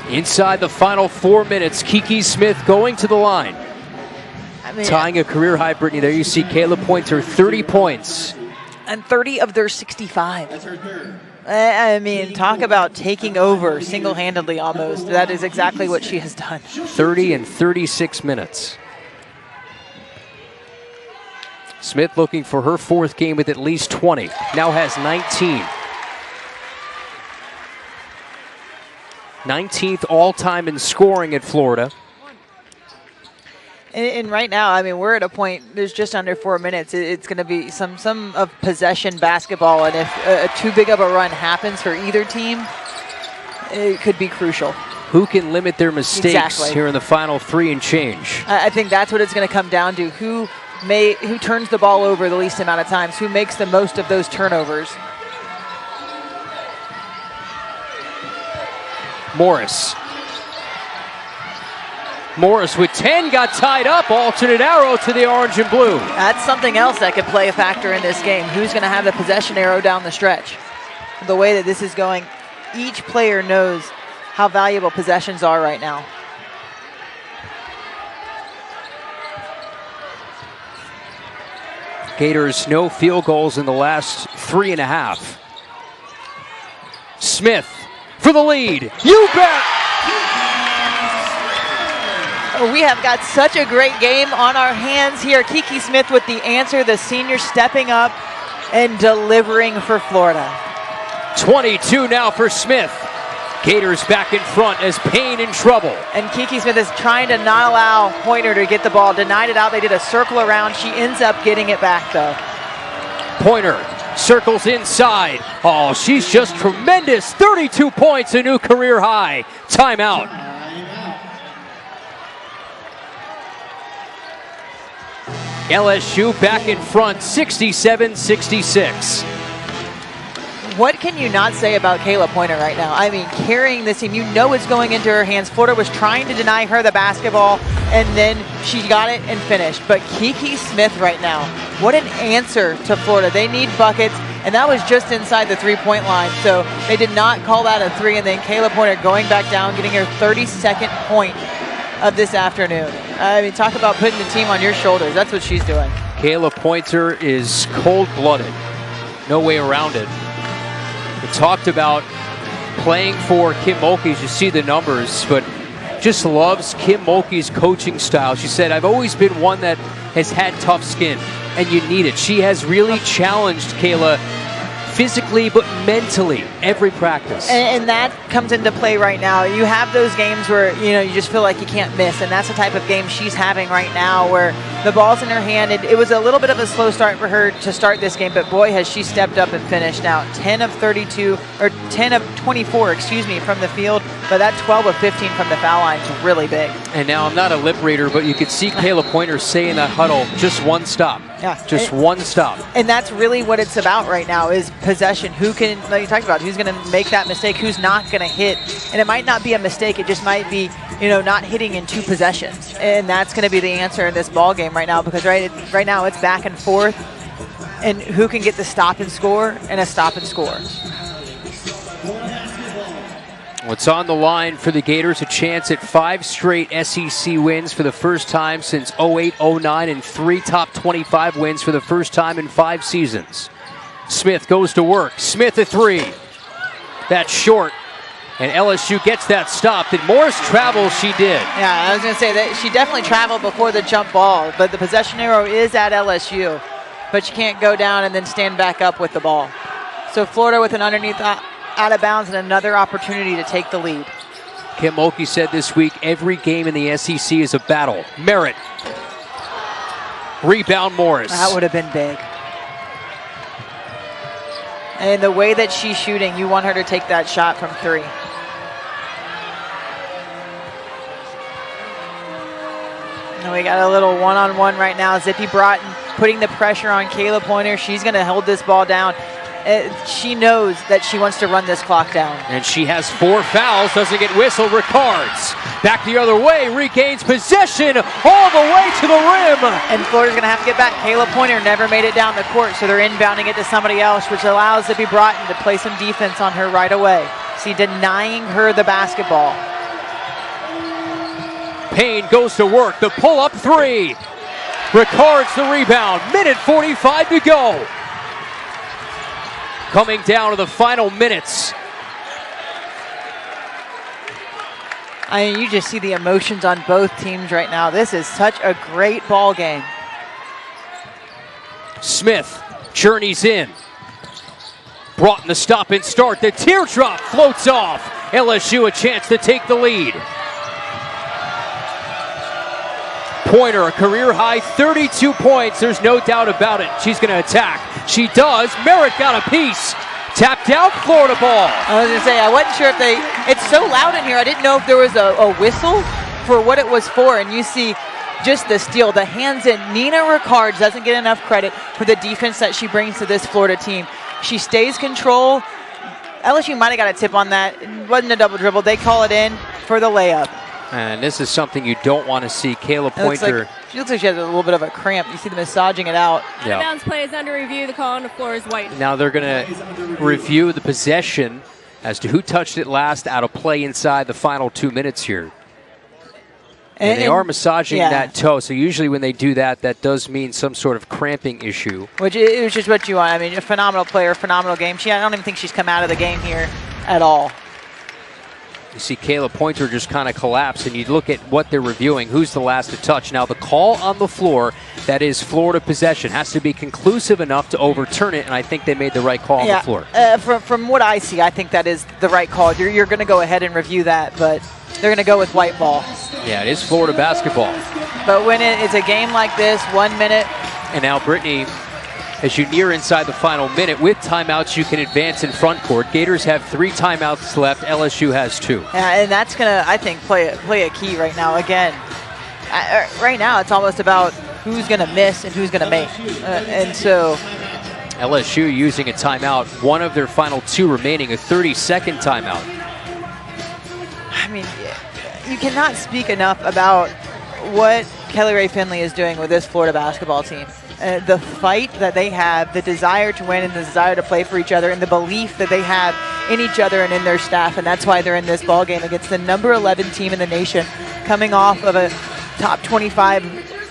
Inside the final 4 minutes, Kiki Smith going to the line. Tying a career high, Brittany. There you see Kayla Pointer, 30 points.
And 30 of their 65. I mean, talk about taking over single-handedly almost. That is exactly what she has done.
30 in 36 minutes. Smith looking for her 4th game with at least 20. Now has 19. 19th all-time in scoring at Florida.
And right now, I mean, we're at a point, there's just under 4 minutes. It's going to be some of possession basketball, and if too big of a run happens for either team, it could be crucial.
Who can limit their mistakes here in the final 3 and change?
I think that's what it's going to come down to. Who turns the ball over the least amount of times? Who makes the most of those turnovers?
Morris with 10, got tied up. Alternate arrow to the orange and blue.
That's something else that could play a factor in this game. Who's going to have the possession arrow down the stretch? The way that this is going, each player knows how valuable possessions are right now.
Gators no field goals in the last 3.5. Smith for the lead. You bet!
We have got such a great game on our hands here. Kiki Smith with the answer, the senior stepping up and delivering for Florida.
22 now for Smith. Gators back in front as Payne in trouble.
And Kiki Smith is trying to not allow Pointer to get the ball. Denied it out. They did a circle around. She ends up getting it back, though.
Pointer circles inside. Oh, she's just tremendous. 32 points, a new career high. Timeout. LSU back in front, 67-66.
What can you not say about Kayla Pointer right now? I mean, carrying this team, you know it's going into her hands. Florida was trying to deny her the basketball, and then she got it and finished. But Kiki Smith right now, what an answer to Florida. They need buckets, and that was just inside the three-point line. So they did not call that a three, and then Kayla Pointer going back down, getting her 32nd point of this afternoon. I mean, talk about putting the team on your shoulders. That's what she's doing.
Kayla Pointer is cold-blooded. No way around it. We talked about playing for Kim Mulkey. You see the numbers, but just loves Kim Mulkey's coaching style. She said, I've always been one that has had tough skin, and you need it. She has really challenged Kayla physically but mentally every practice.
And that comes into play right now. You have those games where you just feel like you can't miss, and that's the type of game she's having right now where the ball's in her hand. It was a little bit of a slow start for her to start this game, but boy has she stepped up and finished now. 10 of 24 from the field, but that 12 of 15 from the foul line is really big.
And now I'm not a lip reader, but you could see Kayla Pointer say in that huddle, just one stop.
Yeah.
Just one stop.
And that's really what it's about right now is possession. Who can, like you talked about, who's going to make that mistake, who's not going to hit. And it might not be a mistake, it just might be, not hitting in 2 possessions. And that's going to be the answer in this ball game right now, because right now it's back and forth. And who can get the stop and score and a stop and score.
What's on the line for the Gators? A chance at 5 straight SEC wins for the first time since 08-09 and 3 top 25 wins for the first time in 5 seasons. Smith goes to work. Smith a 3. That's short. And LSU gets that stop. Did Morris travel? She did.
Yeah, I was going to say that she definitely traveled before the jump ball, but the possession arrow is at LSU. But you can't go down and then stand back up with the ball. So Florida with an underneath out of bounds and another opportunity to take the lead.
Kim Mulkey said this week, every game in the SEC is a battle. Merritt. Rebound Morris.
That would have been big. And the way that she's shooting, you want her to take that shot from 3. And we got a little one-on-one right now. Zippy Broughton putting the pressure on Kayla Pointer. She's going to hold this ball down. She knows that she wants to run this clock down.
And she has 4 fouls, doesn't get whistled. Ricards back the other way, regains possession all the way to the rim.
And Florida's going to have to get back. Kayla Pointer never made it down the court, so they're inbounding it to somebody else, which allows Zippy Broughton to play some defense on her right away. See, denying her the basketball.
Payne goes to work, the pull-up 3. Ricards the rebound, minute 45 to go. Coming down to the final minutes.
I mean, you just see the emotions on both teams right now. This is such a great ball game.
Smith journeys in. Broughton the stop and start. The teardrop floats off. LSU a chance to take the lead. Pointer, a career-high 32 points. There's no doubt about it. She's going to attack. She does. Merritt got a piece. Tapped out, Florida ball.
I was going to say, I wasn't sure if they... It's so loud in here, I didn't know if there was a whistle for what it was for. And you see just the steal, the hands in. Nina Ricards doesn't get enough credit for the defense that she brings to this Florida team. She stays control. LSU might have got a tip on that. It wasn't a double dribble. They call it in for the layup.
And this is something you don't want to see. Kayla Pointer.
She looks like she has a little bit of a cramp. You see them massaging it out.
Out of bounds play is under review. The call on the floor is white.
Now they're going to review the possession as to who touched it last out of play inside the final 2 minutes here. And they are massaging that toe, so usually when they do that, that does mean some sort of cramping issue.
Which is just what you want. I mean, a phenomenal player, phenomenal game. I don't even think she's come out of the game here at all.
You see Kayla Pointer just kind of collapse, and you look at what they're reviewing, who's the last to touch. Now the call on the floor, that is Florida possession, has to be conclusive enough to overturn it, and I think they made the right call on the floor.
From what I see, I think that is the right call. You're going to go ahead and review that, but they're going to go with white ball.
Yeah, it is Florida basketball.
But when it's a game like this, 1 minute.
And now Brittany, as you near inside the final minute, with timeouts, you can advance in front court. Gators have 3 timeouts left. LSU has 2.
Yeah, and that's going to, I think, play a key right now. Again, right now it's almost about who's going to miss and who's going to make. And so
LSU using a timeout, one of their final 2 remaining, a 30-second timeout.
I mean, you cannot speak enough about what Kelly Rae Finley is doing with this Florida basketball team. The fight that they have, the desire to win and the desire to play for each other, and the belief that they have in each other and in their staff, and that's why they're in this ball game against the number 11 team in the nation, coming off of a top 25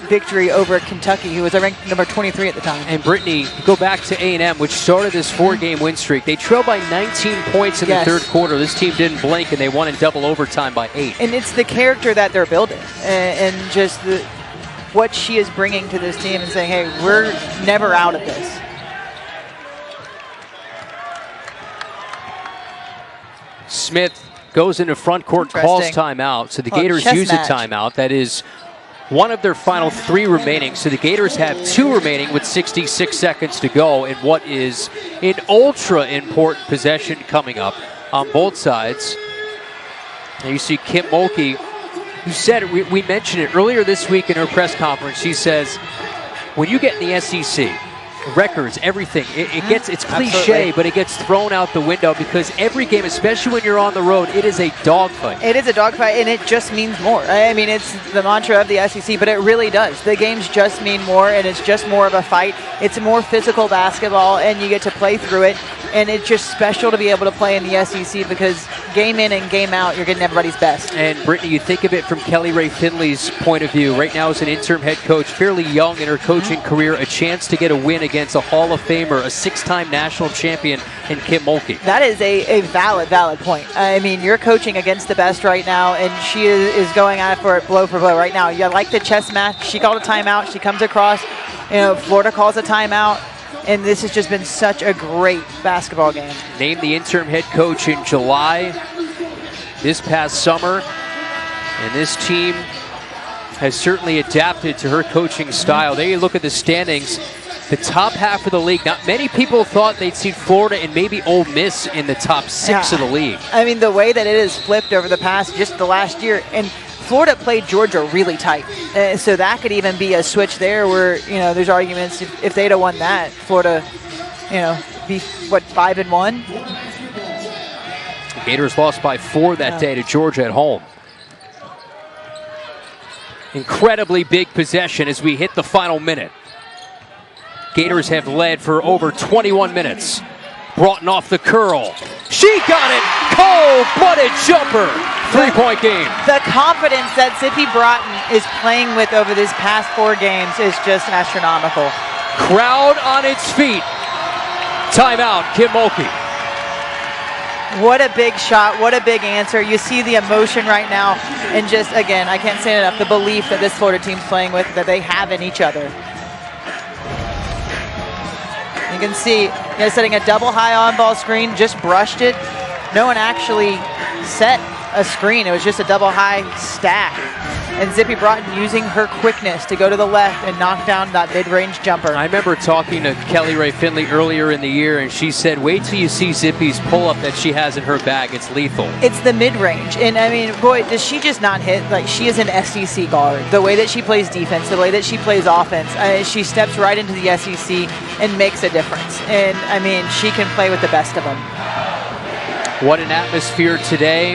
victory over Kentucky, who was ranked number 23 at the time.
And Brittany, go back to A&M, which started this 4-game win streak. They trailed by 19 points in the third quarter. This team didn't blink, and they won in double overtime by 8.
And it's the character that they're building, and just what she is bringing to this team and saying, hey, we're never out of this.
Smith goes into front court, calls timeout. So the Gators use a timeout. That is one of their final 3 remaining. So the Gators have 2 remaining with 66 seconds to go in what is an ultra important possession coming up on both sides. And you see Kim Mulkey, who said, we mentioned it earlier this week in her press conference. She says, when you get in the SEC, records, everything, it's cliche, but it gets thrown out the window because every game, especially when you're on the road, it is a dogfight.
It is a dogfight, and it just means more. I mean, it's the mantra of the SEC, but it really does. The games just mean more, and it's just more of a fight. It's more physical basketball, and you get to play through it, and it's just special to be able to play in the SEC because game in and game out, you're getting everybody's best.
And Brittany, you think of it from Kelly Rae Finley's point of view. Right now as an interim head coach, fairly young in her coaching career, a chance to get a win against a Hall of Famer, a 6-time national champion in Kim Mulkey.
That is a valid point. I mean, you're coaching against the best right now, and she is going at it for blow right now. You like the chess match. She called a timeout. She comes across. Florida calls a timeout. And this has just been such a great basketball game.
Named the interim head coach in July this past summer. And this team has certainly adapted to her coaching style. There you look at the standings. the top half of the league. Not many people thought they'd see Florida and maybe Ole Miss in the top 6 of the league.
I mean, the way that it has flipped over just the last year, and Florida played Georgia really tight. So that could even be a switch there where, there's arguments if they'd have won that, Florida, be, 5-1?
Gators lost by 4 that day to Georgia at home. Incredibly big possession as we hit the final minute. Gators have led for over 21 minutes. Broughton off the curl. She got it! Cold-blooded jumper! 3-point game.
The confidence that Zippy Broughton is playing with over these past 4 games is just astronomical.
Crowd on its feet. Timeout, Kim Mulkey.
What a big shot, what a big answer. You see the emotion right now, and just, again, I can't say it enough, the belief that this Florida team's playing with, that they have in each other. You can see, setting a double high on-ball screen, just brushed it. No one actually set a screen. It was just a double high stack. And Zippy Broughton using her quickness to go to the left and knock down that mid-range jumper.
I remember talking to Kelly Rae Finley earlier in the year, and she said, wait till you see Zippy's pull-up that she has in her bag. It's lethal.
It's the mid-range. And, I mean, boy, does she just not hit. Like, she is an SEC guard. The way that she plays defense, the way that she plays offense, she steps right into the SEC and makes a difference. And, I mean, she can play with the best of them.
What an atmosphere today,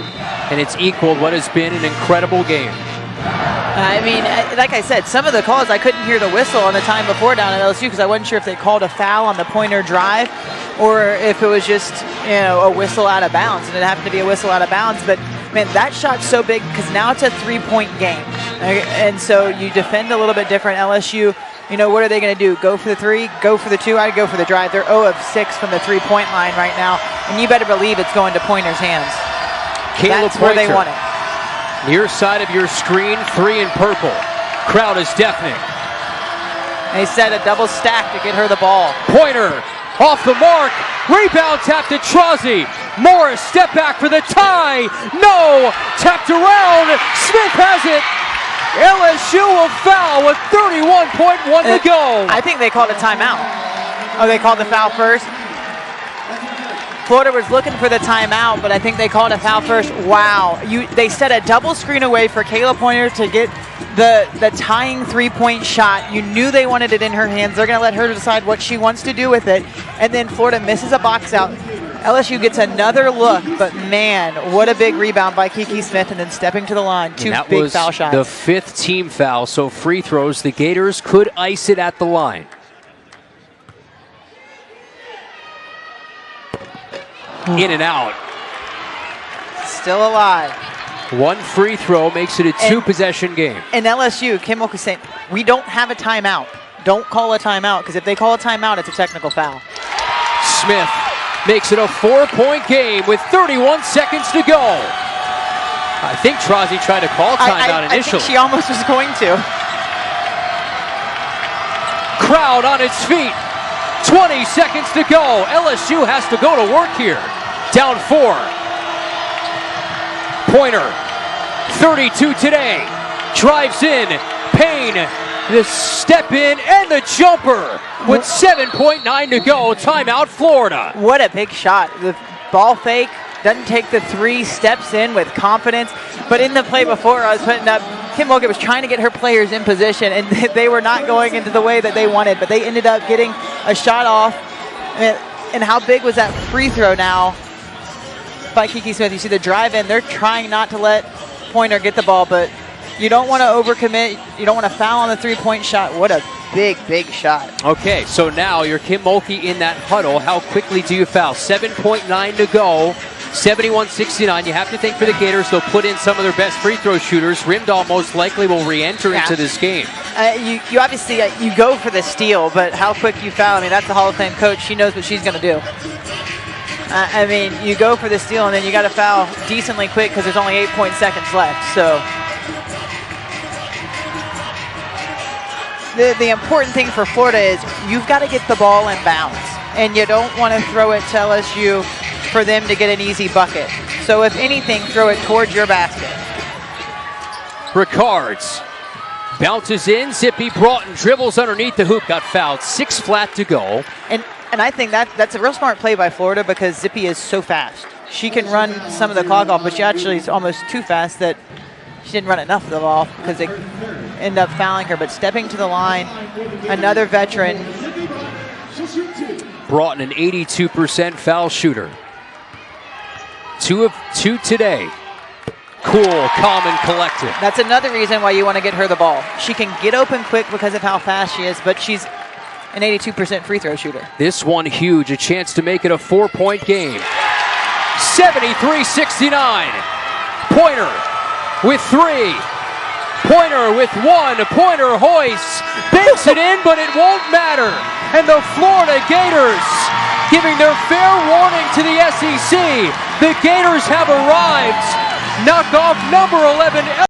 and it's equaled what has been an incredible game.
I mean, like I said, some of the calls, I couldn't hear the whistle on the time before down at LSU because I wasn't sure if they called a foul on the Pointer drive or if it was just, a whistle out of bounds. And it happened to be a whistle out of bounds. But, man, that shot's so big because now it's a 3-point game. And so you defend a little bit different. LSU, what are they going to do? Go for the 3? Go for the 2? I'd go for the drive. They're 0 of 6 from the 3-point line right now. And you better believe it's going to Pointer's hands.
Kayla
That's where they want it.
Near side of your screen, 3 in purple. Crowd is deafening.
They set a double stack to get her the ball.
Pointer off the mark. Rebound tapped to Trozzi. Morris step back for the tie. No. Tapped around. Smith has it. LSU will foul with 31.1 to go.
I think they called a timeout. Oh, they called the foul first? Florida was looking for the timeout, but I think they called a foul first. Wow. They set a double screen away for Kayla Pointer to get the tying 3-point shot. You knew they wanted it in her hands. They're going to let her decide what she wants to do with it. And then Florida misses a box out. LSU gets another look, but man, what a big rebound by Kiki Smith, and then stepping to the line. 2 big foul shots.
The 5th team foul, so free throws. The Gators could ice it at the line. In and out.
Still alive.
1 free throw makes it a 2-possession game.
And LSU, Kim Mulkey saying, we don't have a timeout. Don't call a timeout, because if they call a timeout, it's a technical foul.
Smith makes it a 4-point game with 31 seconds to go. I think Trozzi tried to call timeout initially.
I think she almost was going to.
Crowd on its feet. 20 seconds to go. LSU has to go to work here. Down 4. Pointer, 32 today. Drives in. Payne, the step in and the jumper with 7.9 to go. Timeout, Florida.
What a big shot. The ball fake, doesn't take the 3, steps in with confidence. But in the play before I was putting up, Kim Mulkey was trying to get her players in position, and they were not going into the way that they wanted, but they ended up getting a shot off. And how big was that free throw now by Kiki Smith? You see the drive in. They're trying not to let Pointer get the ball, but you don't want to overcommit. You don't want to foul on the 3-point shot. What a big, big shot.
Okay, so now you're Kim Mulkey in that huddle. How quickly do you foul? 7.9 to go. 71-69. You have to think for the Gators, they'll put in some of their best free throw shooters. Rimdahl most likely will re-enter into this game.
You obviously, you go for the steal, but how quick you foul, I mean, that's the Hall of Fame coach. She knows what she's going to do. I mean, you go for the steal, and then you got to foul decently quick because there's only 8 seconds left. So the important thing for Florida is you've got to get the ball in bounds, and you don't want to throw it to LSU for them to get an easy bucket. So if anything, throw it towards your basket.
Ricards Bounces in, Zippy Broughton dribbles underneath the hoop, got fouled. 6 flat to go.
And I think that's a real smart play by Florida because Zippy is so fast. She can run some of the clock off, but she actually is almost too fast that she didn't run enough of them off because they end up fouling her. But stepping to the line, another veteran.
Broughton, an 82% foul shooter. 2 of 2 today. Cool, calm, and collected.
That's another reason why you want to get her the ball. She can get open quick because of how fast she is, but she's an 82% free throw shooter.
This one huge, a chance to make it a 4-point game. 73-69. Pointer with 3. Pointer with 1. Pointer hoists, banks it in, but it won't matter. And the Florida Gators giving their fair warning to the SEC. The Gators have arrived. Knock off number 11